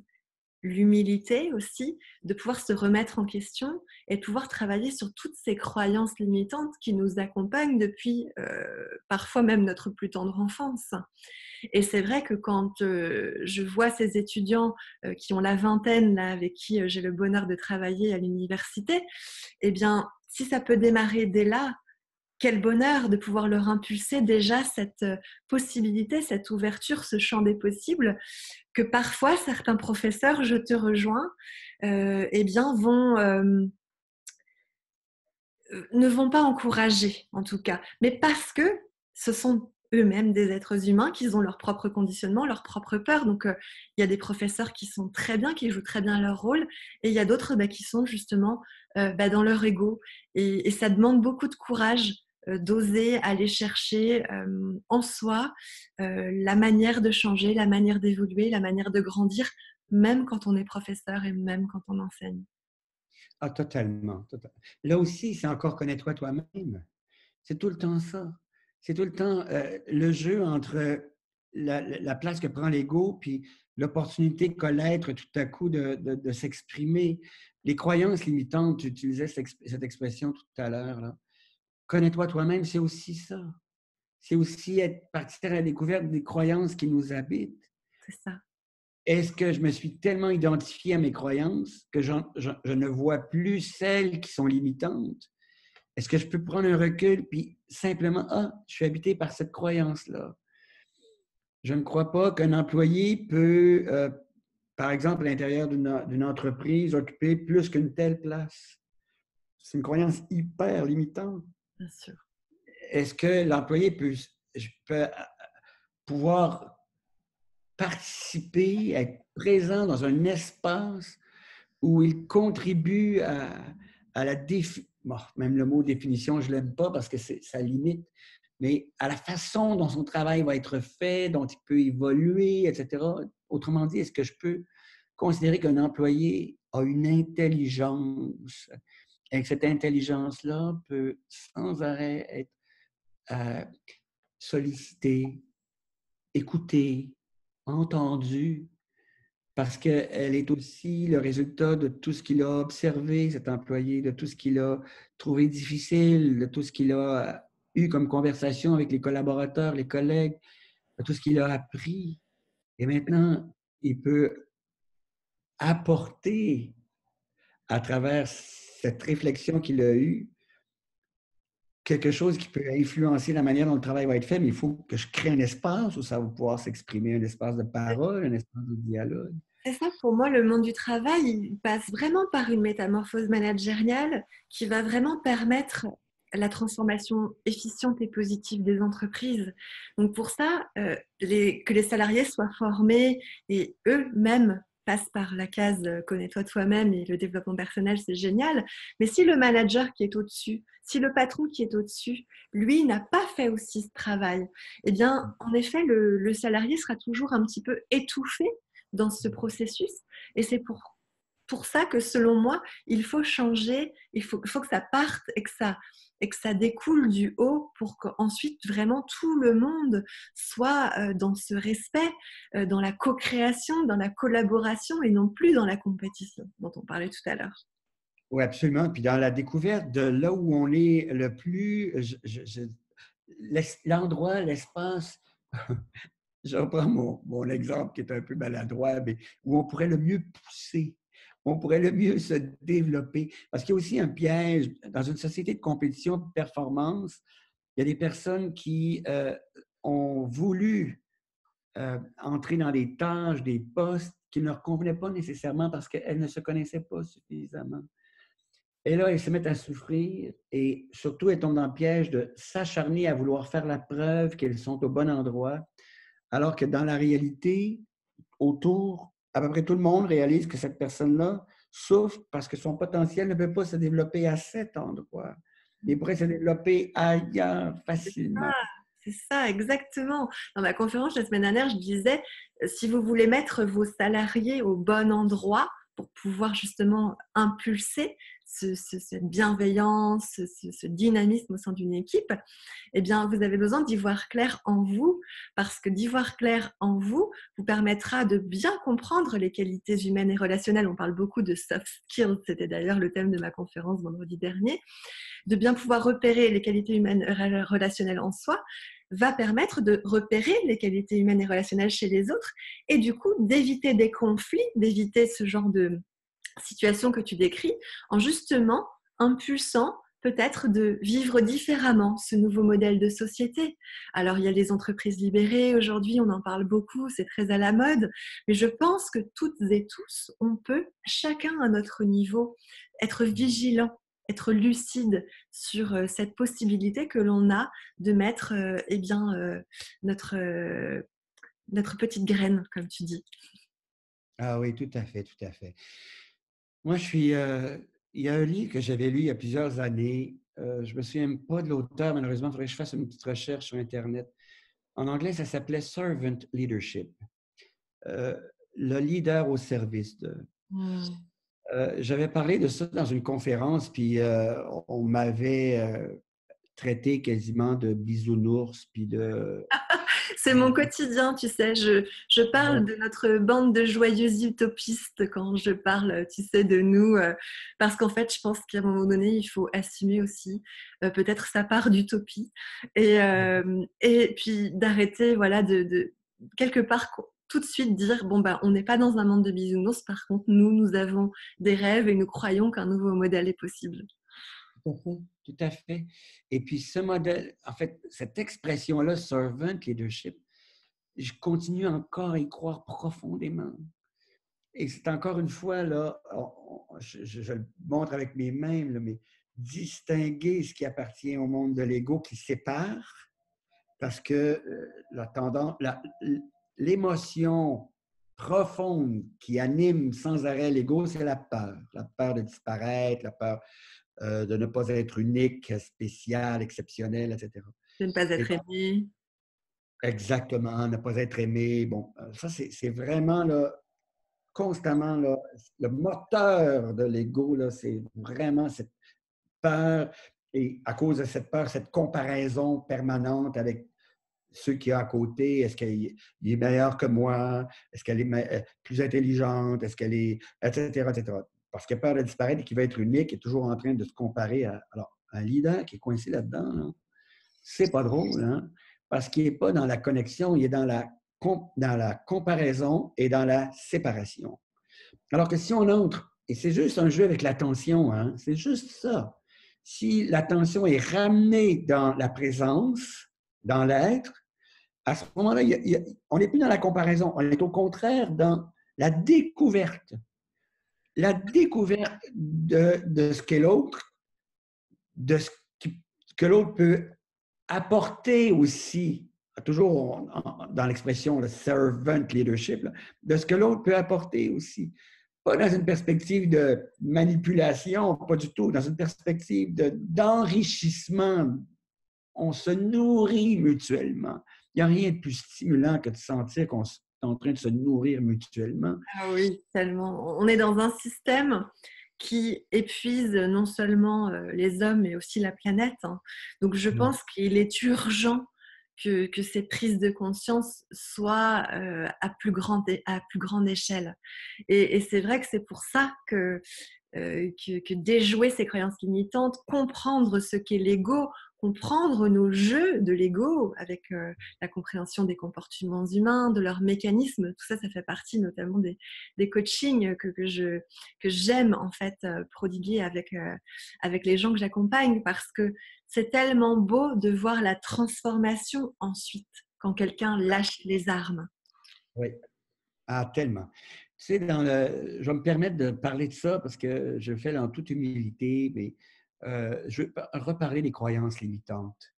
l'humilité aussi, de pouvoir se remettre en question et de pouvoir travailler sur toutes ces croyances limitantes qui nous accompagnent depuis parfois même notre plus tendre enfance. Et c'est vrai que quand je vois ces étudiants qui ont la vingtaine, là, avec qui j'ai le bonheur de travailler à l'université, eh bien, si ça peut démarrer dès là, quel bonheur de pouvoir leur impulser déjà cette possibilité, cette ouverture, ce champ des possibles, que parfois certains professeurs, je te rejoins, eh bien ne vont pas encourager en tout cas, mais parce que ce sont eux-mêmes des êtres humains, qu'ils ont leur propre conditionnement, leur propre peur. Donc, il y a des professeurs qui sont très bien, qui jouent très bien leur rôle, et il y a d'autres qui sont justement dans leur ego. Et ça demande beaucoup de courage d'oser aller chercher en soi la manière de changer, la manière d'évoluer, la manière de grandir, même quand on est professeur et même quand on enseigne. Ah, totalement, Là aussi, c'est encore connais-toi toi-même. C'est tout le temps ça. C'est tout le temps le jeu entre la place que prend l'ego puis l'opportunité qu'a l'être tout à coup de s'exprimer. Les croyances limitantes, tu utilisais cette expression tout à l'heure, là. Connais-toi toi-même, c'est aussi ça. C'est aussi partir à la découverte des croyances qui nous habitent. C'est ça. Est-ce que je me suis tellement identifié à mes croyances que je ne vois plus celles qui sont limitantes? Est-ce que je peux prendre un recul puis simplement, je suis habité par cette croyance-là. Je ne crois pas qu'un employé peut, par exemple, à l'intérieur d'une entreprise, occuper plus qu'une telle place. C'est une croyance hyper limitante. Bien sûr. Est-ce que l'employé peut pouvoir participer, être présent dans un espace où il contribue à la définition, même le mot définition, je ne l'aime pas parce que ça limite, mais à la façon dont son travail va être fait, dont il peut évoluer, etc. Autrement dit, est-ce que je peux considérer qu'un employé a une intelligence et que cette intelligence-là peut sans arrêt être sollicitée, écoutée, entendue, parce qu'elle est aussi le résultat de tout ce qu'il a observé, cet employé, de tout ce qu'il a trouvé difficile, de tout ce qu'il a eu comme conversation avec les collaborateurs, les collègues, de tout ce qu'il a appris. Et maintenant, il peut apporter, à travers cette réflexion qu'il a eue, quelque chose qui peut influencer la manière dont le travail va être fait, mais il faut que je crée un espace où ça va pouvoir s'exprimer, un espace de parole, un espace de dialogue. C'est ça, pour moi, le monde du travail, il passe vraiment par une métamorphose managériale qui va vraiment permettre la transformation efficiente et positive des entreprises. Donc pour ça, que les salariés soient formés et eux-mêmes passent par la case connais-toi toi-même et le développement personnel, c'est génial. Mais si le manager qui est au-dessus, si le patron qui est au-dessus, lui n'a pas fait aussi ce travail, eh bien, en effet, le salarié sera toujours un petit peu étouffé dans ce processus. Et c'est pour ça que, selon moi, il faut changer, il faut que ça parte et que ça découle du haut pour qu'ensuite, vraiment, tout le monde soit dans ce respect, dans la co-création, dans la collaboration et non plus dans la compétition dont on parlait tout à l'heure. Oui, absolument. Puis dans la découverte de là où on est le plus, l'endroit, l'espace, je reprends mon exemple qui est un peu maladroit, mais où on pourrait le mieux pousser, on pourrait le mieux se développer. Parce qu'il y a aussi un piège dans une société de compétition, de performance. Il y a des personnes qui ont voulu entrer dans des tâches, des postes qui ne leur convenaient pas nécessairement parce qu'elles ne se connaissaient pas suffisamment. Et là, elles se mettent à souffrir et surtout, elles tombent dans le piège de s'acharner à vouloir faire la preuve qu'elles sont au bon endroit, alors que dans la réalité, autour, à peu près tout le monde réalise que cette personne-là souffre parce que son potentiel ne peut pas se développer à cet endroit. Il pourrait se développer ailleurs facilement. C'est ça, exactement. Dans ma conférence la semaine dernière, je disais, si vous voulez mettre vos salariés au bon endroit pour pouvoir justement impulser cette bienveillance, ce dynamisme au sein d'une équipe, eh bien, vous avez besoin d'y voir clair en vous, parce que d'y voir clair en vous vous permettra de bien comprendre les qualités humaines et relationnelles. On parle beaucoup de soft skills, c'était d'ailleurs le thème de ma conférence vendredi dernier. De bien pouvoir repérer les qualités humaines et relationnelles en soi va permettre de repérer les qualités humaines et relationnelles chez les autres et du coup d'éviter des conflits, d'éviter ce genre de situation que tu décris en justement impulsant peut-être de vivre différemment ce nouveau modèle de société. Alors, il y a les entreprises libérées, aujourd'hui, on en parle beaucoup, c'est très à la mode, mais je pense que toutes et tous, on peut, chacun à notre niveau, être vigilant être lucide sur cette possibilité que l'on a de mettre notre, notre petite graine, comme tu dis. Ah oui, tout à fait, tout à fait. Moi, il y a un livre que j'avais lu il y a plusieurs années. Je ne me souviens pas de l'auteur, malheureusement, il faudrait que je fasse une petite recherche sur Internet. En anglais, ça s'appelait Servant Leadership. Euh, le leader au service de. Mm. J'avais parlé de ça dans une conférence, puis on m'avait traité quasiment de bisounours, puis de. C'est mon quotidien, tu sais. Je parle de notre bande de joyeux utopistes quand je parle, tu sais, de nous. Parce qu'en fait, je pense qu'à un moment donné, il faut assumer aussi peut-être sa part d'utopie. Et puis d'arrêter, voilà, de quelque part tout de suite dire, bon, bah, on n'est pas dans un monde de bisounours. Par contre, nous avons des rêves et nous croyons qu'un nouveau modèle est possible. Tout à fait, tout à fait. Et puis ce modèle, en fait, cette expression-là, servant leadership, je continue encore à y croire profondément. Et c'est encore une fois, là, je le montre avec mes mains, là, mais distinguer ce qui appartient au monde de l'ego qui sépare, parce que la tendance, l'émotion profonde qui anime sans arrêt l'ego, c'est la peur de disparaître, la peur de ne pas être unique, spécial, exceptionnel, etc. De ne pas Et être aimé. exactement, ne pas être aimé. Bon, ça, c'est vraiment là, constamment là, le moteur de l'ego, là, c'est vraiment cette peur. Et à cause de cette peur, cette comparaison permanente avec ceux qui y a à côté, est-ce qu'il est meilleur que moi? Est-ce qu'elle est plus intelligente? Est-ce qu'elle est... etc., etc. Parce qu'il a peur de disparaître et qu'il va être unique et toujours en train de se comparer à... Alors, un leader qui est coincé là-dedans, là, c'est pas drôle, hein? Parce qu'il n'est pas dans la connexion, il est dans la comparaison et dans la séparation. Alors que si on entre, et c'est juste un jeu avec l'attention, hein? C'est juste ça. Si l'attention est ramenée dans la présence, dans l'être, à ce moment-là, on n'est plus dans la comparaison, on est au contraire dans la découverte. La découverte de ce qu'est l'autre, de ce que l'autre peut apporter aussi, toujours dans l'expression le servant leadership, là, de ce que l'autre peut apporter aussi. Pas dans une perspective de manipulation, pas du tout, dans une perspective d'enrichissement. On se nourrit mutuellement. Il n'y a rien de plus stimulant que de sentir qu'on est en train de se nourrir mutuellement. Ah oui, tellement. On est dans un système qui épuise non seulement les hommes, mais aussi la planète, hein. Donc, je pense qu'il est urgent que ces prises de conscience soient à plus grande échelle. Et c'est vrai que c'est pour ça que déjouer ces croyances limitantes, comprendre ce qu'est l'ego, comprendre nos jeux de l'ego avec la compréhension des comportements humains, de leurs mécanismes, tout ça, ça fait partie notamment des coachings que j'aime en fait prodiguer avec les gens que j'accompagne parce que c'est tellement beau de voir la transformation ensuite quand quelqu'un lâche les armes. Oui, ah, tellement. Tu sais, je vais me permettre de parler de ça parce que je le fais en toute humilité, mais je veux reparler des croyances limitantes.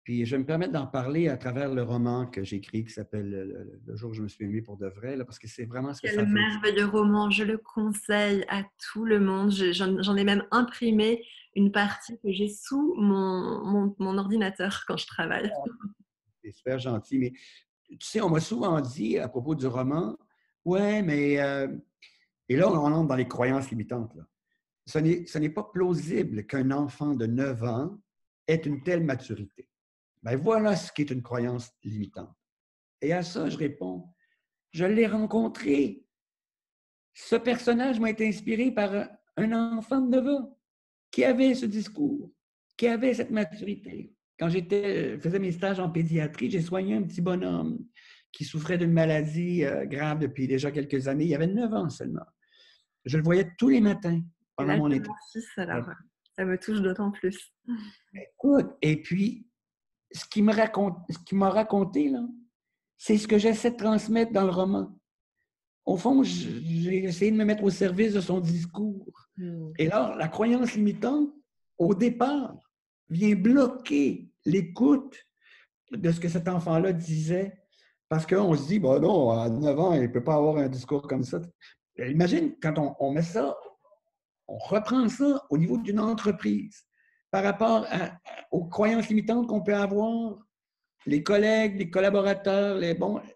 Puis je vais me permettre d'en parler à travers le roman que j'ai écrit qui s'appelle Le jour où je me suis aimé pour de vrai, là, parce que c'est vraiment ce que ça Quel veut dire. merveilleux roman, je le conseille à tout le monde. J'en ai même imprimé une partie que j'ai sous mon ordinateur quand je travaille. C'est super gentil, mais tu sais, on m'a souvent dit à propos du roman, ouais, mais... et là, on entre dans les croyances limitantes, là. Ce n'est pas plausible qu'un enfant de 9 ans ait une telle maturité. Ben voilà ce qui est une croyance limitante. Et à ça, je réponds, je l'ai rencontré. Ce personnage m'a été inspiré par un enfant de 9 ans qui avait ce discours, qui avait cette maturité. Quand faisais mes stages en pédiatrie, j'ai soigné un petit bonhomme qui souffrait d'une maladie grave depuis déjà quelques années. Il avait 9 ans seulement. Je le voyais tous les matins Et pendant là, mon c'est été. mon fils, alors ça me touche d'autant plus. Écoute, et puis, ce qu'il m'a raconté, là, c'est ce que j'essaie de transmettre dans le roman. Au fond, j'ai essayé de me mettre au service de son discours. Et là, la croyance limitante, au départ, vient bloquer l'écoute de ce que cet enfant-là disait. Parce qu'on se dit, bon non, à 9 ans, il ne peut pas avoir un discours comme ça. Imagine, quand on met ça, on reprend ça au niveau d'une entreprise par rapport aux croyances limitantes qu'on peut avoir, les collègues, les collaborateurs,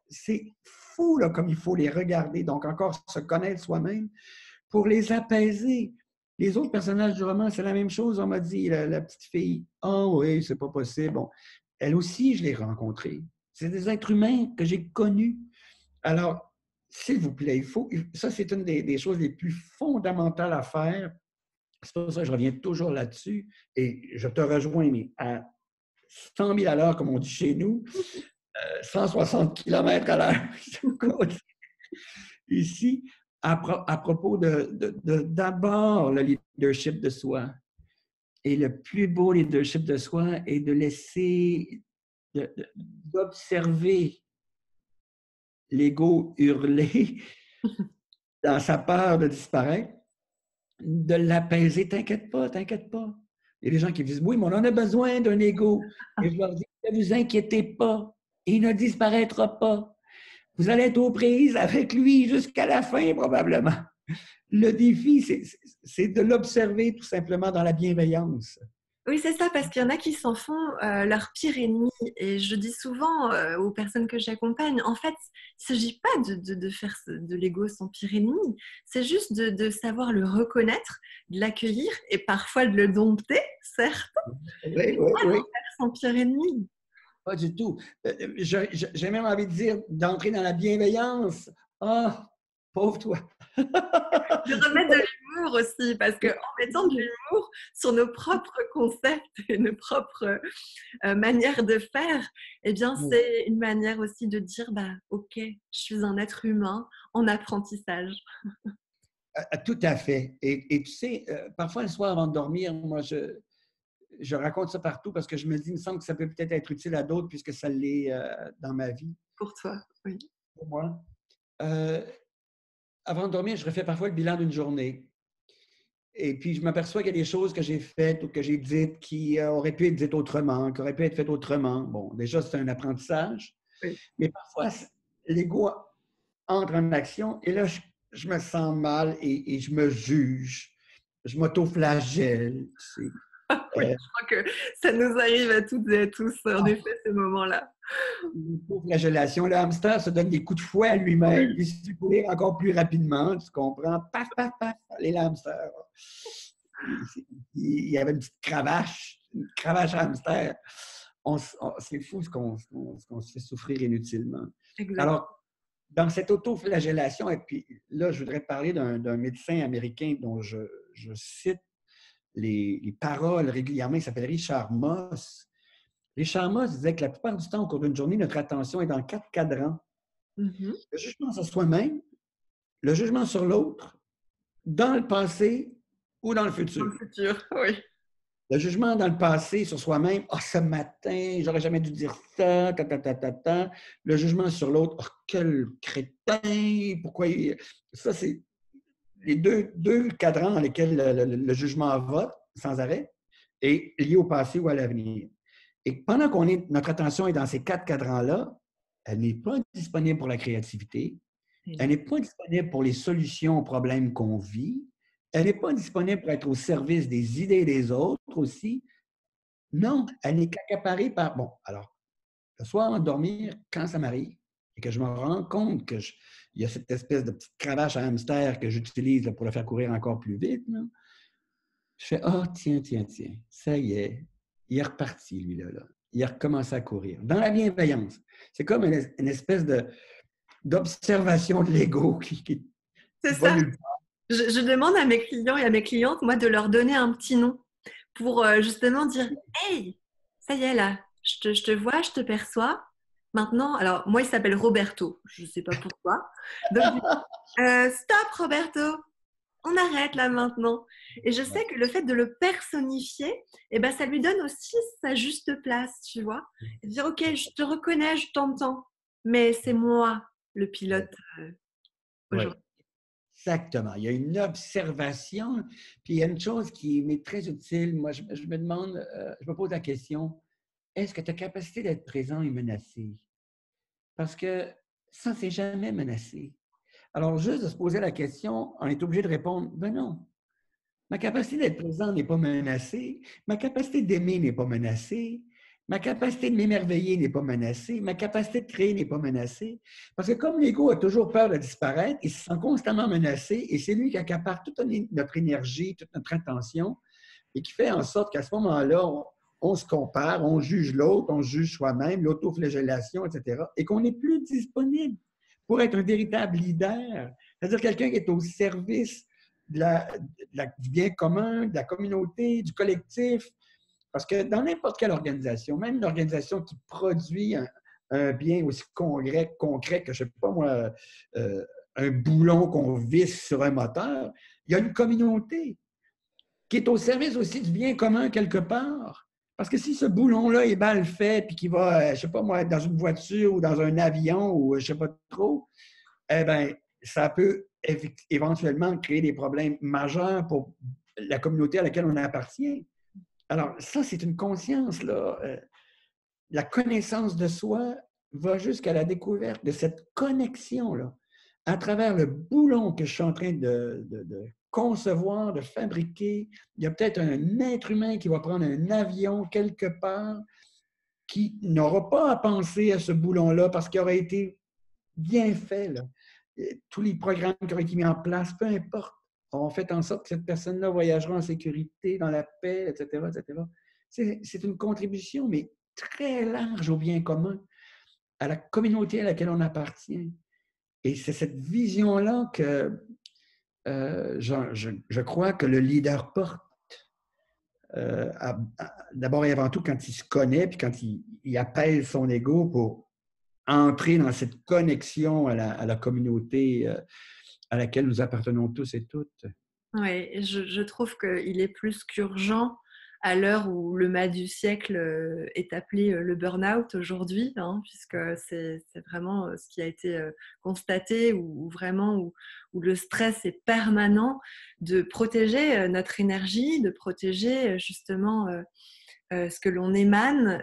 c'est fou là, comme il faut les regarder. Donc, encore se connaître soi-même pour les apaiser. Les autres personnages du roman, c'est la même chose. On m'a dit, la petite fille, « Ah oui, c'est pas possible. » Bon, elle aussi, je l'ai rencontrée. C'est des êtres humains que j'ai connus. Alors, s'il vous plaît, ça, c'est une des choses les plus fondamentales à faire. C'est pour ça que je reviens toujours là-dessus. Et je te rejoins, mais à 100 000 à l'heure, comme on dit chez nous, 160 km à l'heure. Ici, à propos d'abord le leadership de soi. Et le plus beau leadership de soi est de laisser, d'observer l'ego hurler dans sa peur de disparaître, de l'apaiser. T'inquiète pas, t'inquiète pas. Il y a des gens qui disent, oui, mais on en a besoin d'un ego. Et je leur dis, ne vous inquiétez pas, il ne disparaîtra pas. Vous allez être aux prises avec lui jusqu'à la fin, probablement. Le défi, c'est de l'observer tout simplement dans la bienveillance. Oui, c'est ça, parce qu'il y en a qui s'en font leur pire ennemi. Et je dis souvent aux personnes que j'accompagne, en fait, il ne s'agit pas de faire de l'ego son pire ennemi. C'est juste de savoir le reconnaître, de l'accueillir et parfois de le dompter, certes, mais pas d'en faire son pire ennemi. Pas du tout. J'ai même envie de dire d'entrer dans la bienveillance. Ah, pauvre toi. De remettre de l'humour aussi, parce qu'en mettant de l'humour sur nos propres concepts et nos propres manières de faire, eh bien, c'est une manière aussi de dire, bah, OK, je suis un être humain en apprentissage. Tout à fait. Et tu sais, parfois le soir avant de dormir, moi, je raconte ça partout parce que je me dis, il me semble que ça peut peut-être être utile à d'autres puisque ça l'est dans ma vie. Pour toi, oui. Pour moi. Avant de dormir, je refais parfois le bilan d'une journée. Et puis, je m'aperçois qu'il y a des choses que j'ai faites ou que j'ai dites qui auraient pu être dites autrement, qui auraient pu être faites autrement. Bon, déjà, c'est un apprentissage. Oui. Mais parfois, l'ego entre en action et là, je me sens mal et je me juge. Je m'auto-flagelle. Tu sais. Oui, je crois que ça nous arrive à toutes et à tous, en effet, ces moments-là. L'auto-flagellation. Le hamster se donne des coups de fouet à lui-même, il se fait courir encore plus rapidement, tu comprends? Paf, paf, paf, les hamsters. Il y avait une petite cravache hamster. C'est fou ce qu'on se fait souffrir inutilement. Exactement. Alors, dans cette auto-flagellation, et puis là, je voudrais parler d'un médecin américain dont je cite les paroles régulièrement, il s'appelle Richard Moss. Richard Moss disait que la plupart du temps, au cours d'une journée, notre attention est dans 4 cadrans. Le jugement sur soi-même, le jugement sur l'autre, dans le passé ou dans le futur. Dans le futur, oui. Le jugement dans le passé sur soi-même, « Ah, ce matin, j'aurais jamais dû dire ça, ta, ta, ta, ta, ta. » Le jugement sur l'autre, « Ah, quel crétin, pourquoi il... » Ça, c'est les deux cadrans dans lesquels le jugement va sans arrêt et lié au passé ou à l'avenir. Et pendant notre attention est dans ces 4 cadrans-là, elle n'est pas disponible pour la créativité, elle n'est pas disponible pour les solutions aux problèmes qu'on vit, elle n'est pas disponible pour être au service des idées des autres aussi. Non, elle n'est qu'accaparée par... Bon, alors, le soir avant de dormir, quand ça m'arrive et que je me rends compte qu'il y a cette espèce de petite cravache à hamster que j'utilise pour le faire courir encore plus vite, là, je fais « Ah, oh, tiens, ça y est, il est reparti, lui, là. Il a recommencé à courir. » Dans la bienveillance. C'est comme une espèce d'observation de l'ego qui c'est ça. Je demande à mes clients et à mes clientes, moi, de leur donner un petit nom pour justement dire « Hey, ça y est, là, je te vois, je te perçois. Maintenant, alors, moi, il s'appelle Roberto. Je ne sais pas pourquoi. Donc, stop, Roberto. On arrête là maintenant. » Et je sais que le fait de le personnifier, eh ben, ça lui donne aussi sa juste place, tu vois. Et dire, OK, je te reconnais, je t'entends, mais c'est moi le pilote aujourd'hui. Exactement. Il y a une observation, puis il y a une chose qui m'est très utile. Moi, je me demande, je me pose la question, est-ce que ta capacité d'être présent est menacée? Parce que ça, c'est jamais menacé. Alors, juste de se poser la question, on est obligé de répondre, ben non. Ma capacité d'être présent n'est pas menacée. Ma capacité d'aimer n'est pas menacée. Ma capacité de m'émerveiller n'est pas menacée. Ma capacité de créer n'est pas menacée. Parce que comme l'ego a toujours peur de disparaître, il se sent constamment menacé et c'est lui qui accapare toute notre énergie, toute notre attention et qui fait en sorte qu'à ce moment-là, on se compare, on juge l'autre, on juge soi-même, l'autoflagellation, etc. et qu'on n'est plus disponible pour être un véritable leader, c'est-à-dire quelqu'un qui est au service du bien commun, de la communauté, du collectif. Parce que dans n'importe quelle organisation, même une organisation qui produit un bien aussi concret que, je ne sais pas moi, un boulon qu'on visse sur un moteur, il y a une communauté qui est au service aussi du bien commun quelque part. Parce que si ce boulon-là est mal fait, puis qu'il va, je ne sais pas moi, dans une voiture ou dans un avion ou je ne sais pas trop, eh bien, ça peut éventuellement créer des problèmes majeurs pour la communauté à laquelle on appartient. Alors, ça, c'est une conscience, là. La connaissance de soi va jusqu'à la découverte de cette connexion-là. À travers le boulon que je suis en train de concevoir, de fabriquer, il y a peut-être un être humain qui va prendre un avion quelque part qui n'aura pas à penser à ce boulon-là parce qu'il aurait été bien fait, là. Tous les programmes qui auraient été mis en place, peu importe, ont fait en sorte que cette personne-là voyagera en sécurité, dans la paix, etc., etc. C'est une contribution, mais très large au bien commun, à la communauté à laquelle on appartient. Et c'est cette vision-là que je crois que le leader porte. D'abord et avant tout quand il se connaît, puis quand il apaise son ego pour entrer dans cette connexion à la communauté à laquelle nous appartenons tous et toutes. Oui, je trouve qu'il est plus qu'urgent à l'heure où le mal du siècle est appelé le burn-out aujourd'hui, hein, puisque c'est vraiment ce qui a été constaté, où vraiment où le stress est permanent, de protéger notre énergie, de protéger justement ce que l'on émane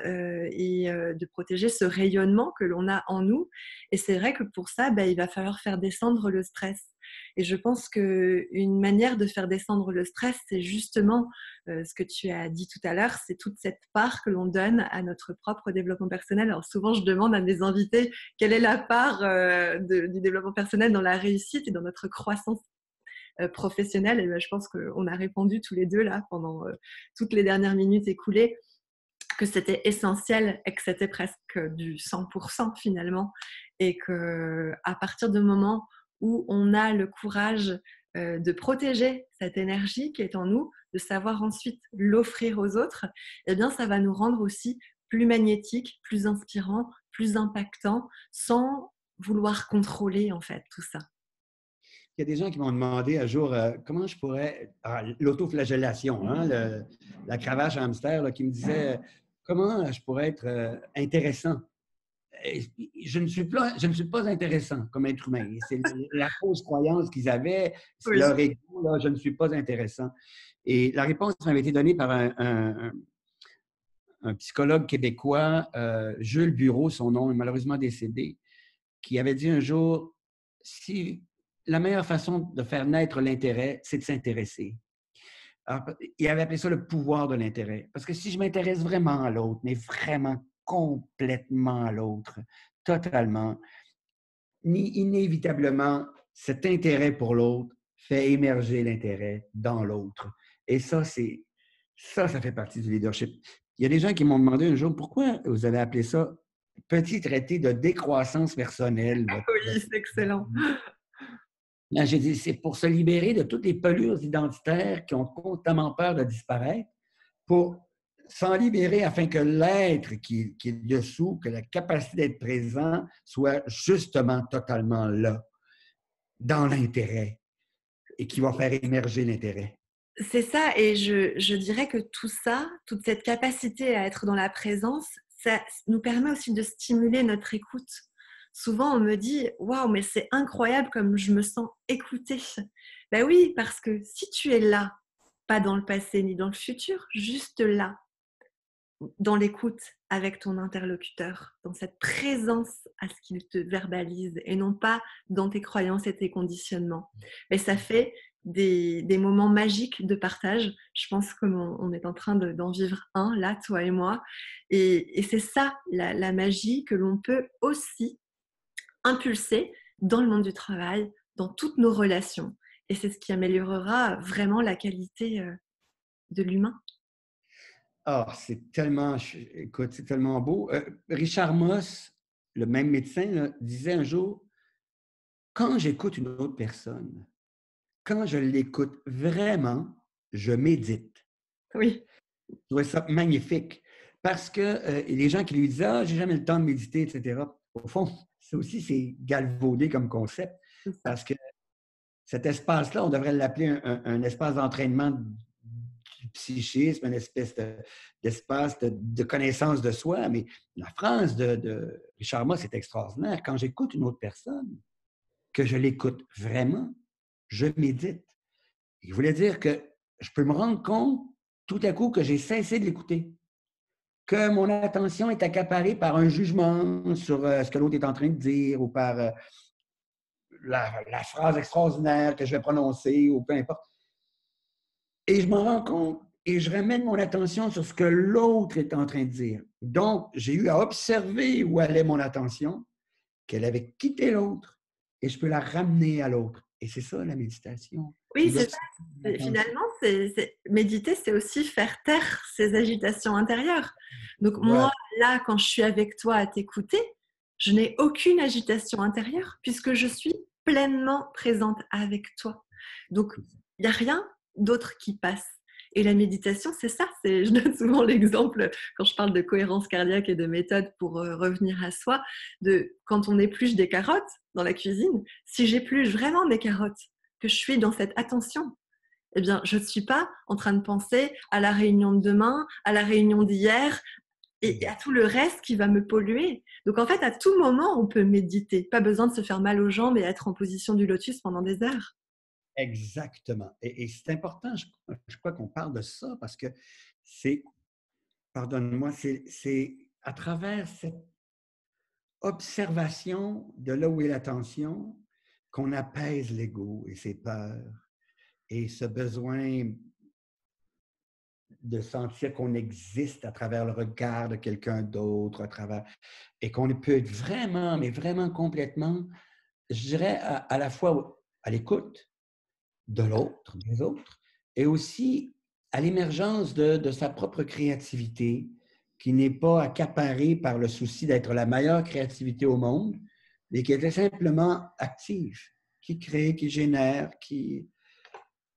et de protéger ce rayonnement que l'on a en nous. Et c'est vrai que pour ça, il va falloir faire descendre le stress. Et je pense qu'une manière de faire descendre le stress, c'est justement ce que tu as dit tout à l'heure, c'est toute cette part que l'on donne à notre propre développement personnel. Alors souvent, je demande à mes invités quelle est la part du développement personnel dans la réussite et dans notre croissance professionnelle. Et je pense qu'on a répondu tous les deux là pendant toutes les dernières minutes écoulées que c'était essentiel et que c'était presque du 100% finalement, et qu'à partir du moment où on a le courage de protéger cette énergie qui est en nous, de savoir ensuite l'offrir aux autres, eh bien ça va nous rendre aussi plus magnétiques, plus inspirants, plus impactants, sans vouloir contrôler en fait tout ça. Il y a des gens qui m'ont demandé un jour comment je pourrais. L'autoflagellation, hein, la cravache hamster, là, qui me disait comment je pourrais être intéressant. Je ne suis pas intéressant comme être humain. C'est la fausse croyance qu'ils avaient, c'est Oui. leur ego, là, je ne suis pas intéressant. Et la réponse m'avait été donnée par un psychologue québécois, Jules Bureau, son nom est malheureusement décédé, qui avait dit un jour, si la meilleure façon de faire naître l'intérêt, c'est de s'intéresser. Alors, il avait appelé ça le pouvoir de l'intérêt. Parce que si je m'intéresse vraiment à l'autre, mais vraiment complètement à l'autre, totalement, inévitablement, cet intérêt pour l'autre fait émerger l'intérêt dans l'autre. Et ça fait partie du leadership. Il y a des gens qui m'ont demandé un jour, pourquoi vous avez appelé ça petit traité de décroissance personnelle? Oui, c'est excellent. Là, j'ai dit, c'est pour se libérer de toutes les pelures identitaires qui ont constamment peur de disparaître, pour s'en libérer afin que l'être qui est dessous, que la capacité d'être présent soit justement totalement là, dans l'intérêt, et qui va faire émerger l'intérêt. C'est ça, et je dirais que tout ça, toute cette capacité à être dans la présence, ça nous permet aussi de stimuler notre écoute. souvent on me dit « Waouh, mais c'est incroyable comme je me sens écoutée ». Ben oui, parce que si tu es là, pas dans le passé ni dans le futur, juste là, dans l'écoute avec ton interlocuteur, dans cette présence à ce qu'il te verbalise et non pas dans tes croyances et tes conditionnements. Et ça fait des moments magiques de partage. Je pense qu'on est en train d'en vivre un, là, toi et moi. Et c'est ça, la magie que l'on peut aussi impulser dans le monde du travail, dans toutes nos relations. Et c'est ce qui améliorera vraiment la qualité de l'humain. Ah, écoute, c'est tellement beau. Richard Moss, le même médecin, là, disait un jour, quand j'écoute une autre personne, quand je l'écoute vraiment, je médite. Oui. Je trouvais ça magnifique. Parce que les gens qui lui disent ah, j'ai jamais le temps de méditer, etc. Au fond, ça aussi, c'est galvaudé comme concept. Parce que cet espace-là, on devrait l'appeler un espace d'entraînement du psychisme, une espèce d'espace de connaissance de soi. Mais la phrase de Richard Moss est extraordinaire. Quand j'écoute une autre personne, que je l'écoute vraiment, je médite. Il voulait dire que je peux me rendre compte tout à coup que j'ai cessé de l'écouter, que mon attention est accaparée par un jugement sur ce que l'autre est en train de dire ou par la phrase extraordinaire que je vais prononcer ou peu importe. Et je m'en rends compte et je ramène mon attention sur ce que l'autre est en train de dire. Donc, j'ai eu à observer où allait mon attention, qu'elle avait quitté l'autre et je peux la ramener à l'autre. Et c'est ça, la méditation. Oui, c'est ça. Finalement, méditer, c'est aussi faire taire ses agitations intérieures. Donc moi, là, quand je suis avec toi à t'écouter, je n'ai aucune agitation intérieure puisque je suis pleinement présente avec toi. Donc, il n'y a rien d'autre qui passe. Et la méditation, c'est ça. Je donne souvent l'exemple, quand je parle de cohérence cardiaque et de méthode pour revenir à soi, de quand on épluche des carottes dans la cuisine, si j'épluche vraiment mes carottes, que je suis dans cette attention, eh bien, je ne suis pas en train de penser à la réunion de demain, à la réunion d'hier et à tout le reste qui va me polluer. Donc, en fait, à tout moment, on peut méditer. Pas besoin de se faire mal aux jambes et être en position du lotus pendant des heures. Exactement. Et c'est important, je crois qu'on parle de ça parce que c'est, pardonne-moi, c'est à travers cette observation de là où est l'attention qu'on apaise l'ego et ses peurs et ce besoin de sentir qu'on existe à travers le regard de quelqu'un d'autre, et qu'on peut être vraiment, mais vraiment complètement, je dirais, à la fois à l'écoute de l'autre, des autres, et aussi à l'émergence de sa propre créativité, qui n'est pas accaparée par le souci d'être la meilleure créativité au monde, mais qui était simplement active, qui crée, qui génère,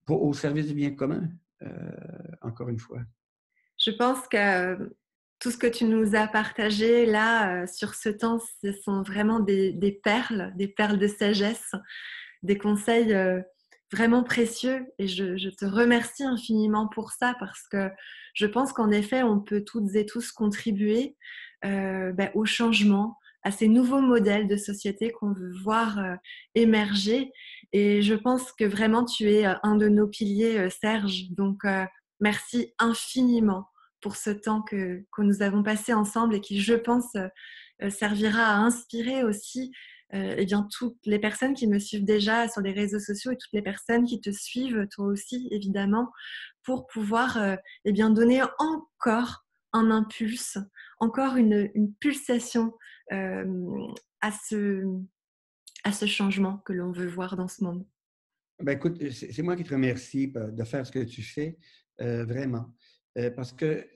au service du bien commun, encore une fois. Je pense que tout ce que tu nous as partagé là sur ce temps, ce sont vraiment des perles de sagesse, des conseils vraiment précieux. Et je te remercie infiniment pour ça parce que je pense qu'en effet, on peut toutes et tous contribuer au changement, à ces nouveaux modèles de société qu'on veut voir émerger. Et je pense que vraiment, tu es un de nos piliers, Serge. Donc, merci infiniment pour ce temps que nous avons passé ensemble et qui, je pense, servira à inspirer aussi eh bien, toutes les personnes qui me suivent déjà sur les réseaux sociaux et toutes les personnes qui te suivent, toi aussi, évidemment, pour pouvoir eh bien, donner encore un impulse, encore une pulsation à ce changement que l'on veut voir dans ce monde. Ben écoute, c'est moi qui te remercie de faire ce que tu fais, vraiment. Parce que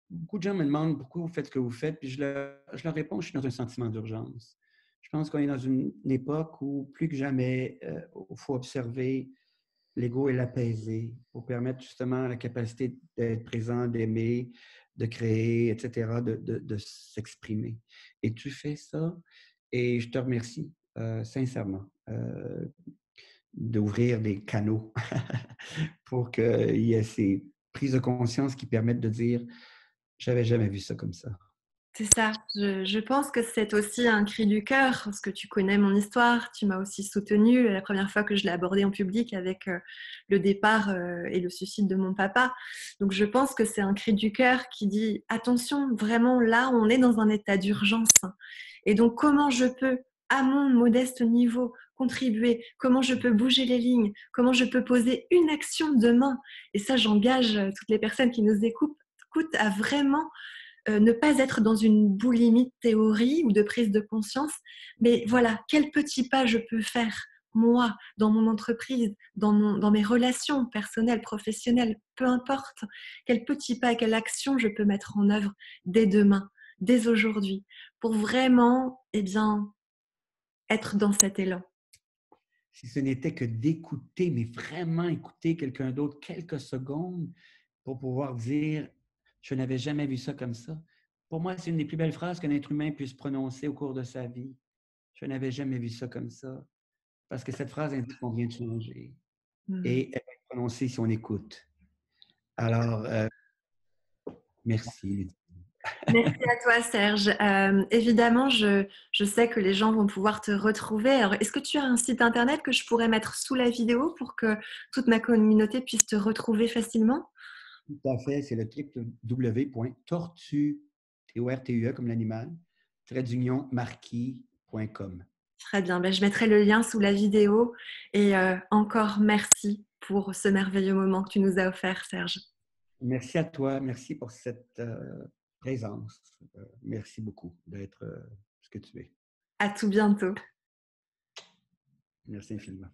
beaucoup de gens me demandent pourquoi vous faites ce que vous faites, puis je leur réponds, je suis dans un sentiment d'urgence. Je pense qu'on est dans une époque où, plus que jamais, il faut observer l'ego et l'apaiser pour permettre justement la capacité d'être présent, d'aimer, de créer, etc., de s'exprimer. Et tu fais ça, et je te remercie sincèrement d'ouvrir des canaux pour qu'il y ait ces prises de conscience qui permettent de dire « j'avais jamais vu ça comme ça ». C'est ça. Je pense que c'est aussi un cri du cœur, parce que tu connais mon histoire, tu m'as aussi soutenue la première fois que je l'ai abordée en public avec le départ et le suicide de mon papa. Donc je pense que c'est un cri du cœur qui dit attention, vraiment là, on est dans un état d'urgence. Et donc comment je peux, à mon modeste niveau, contribuer, comment je peux bouger les lignes, comment je peux poser une action demain. Et ça, j'engage toutes les personnes qui nous écoutent à vraiment ne pas être dans une boulimie de théorie ou de prise de conscience, mais voilà, quel petit pas je peux faire, moi, dans mon entreprise, dans mes relations personnelles, professionnelles, peu importe, quel petit pas, quelle action je peux mettre en œuvre dès demain, dès aujourd'hui, pour vraiment, eh bien, être dans cet élan. Si ce n'était que d'écouter, mais vraiment écouter quelqu'un d'autre quelques secondes pour pouvoir dire « je n'avais jamais vu ça comme ça ». Pour moi, c'est une des plus belles phrases qu'un être humain puisse prononcer au cours de sa vie. Je n'avais jamais vu ça comme ça. Parce que cette phrase indique qu'on vient de changer. Et elle va être prononcée si on écoute. Alors, merci. Merci à toi, Serge. Évidemment, je sais que les gens vont pouvoir te retrouver. Alors, est-ce que tu as un site internet que je pourrais mettre sous la vidéo pour que toute ma communauté puisse te retrouver facilement? Tout à fait, c'est le www.tortue, T-O-R-T-U-E comme l'animal, marquis.com. Très bien, ben, je mettrai le lien sous la vidéo. Et encore merci pour ce merveilleux moment que tu nous as offert, Serge. Merci à toi, merci pour cette présence. Merci beaucoup d'être ce que tu es. À tout bientôt. Merci infiniment.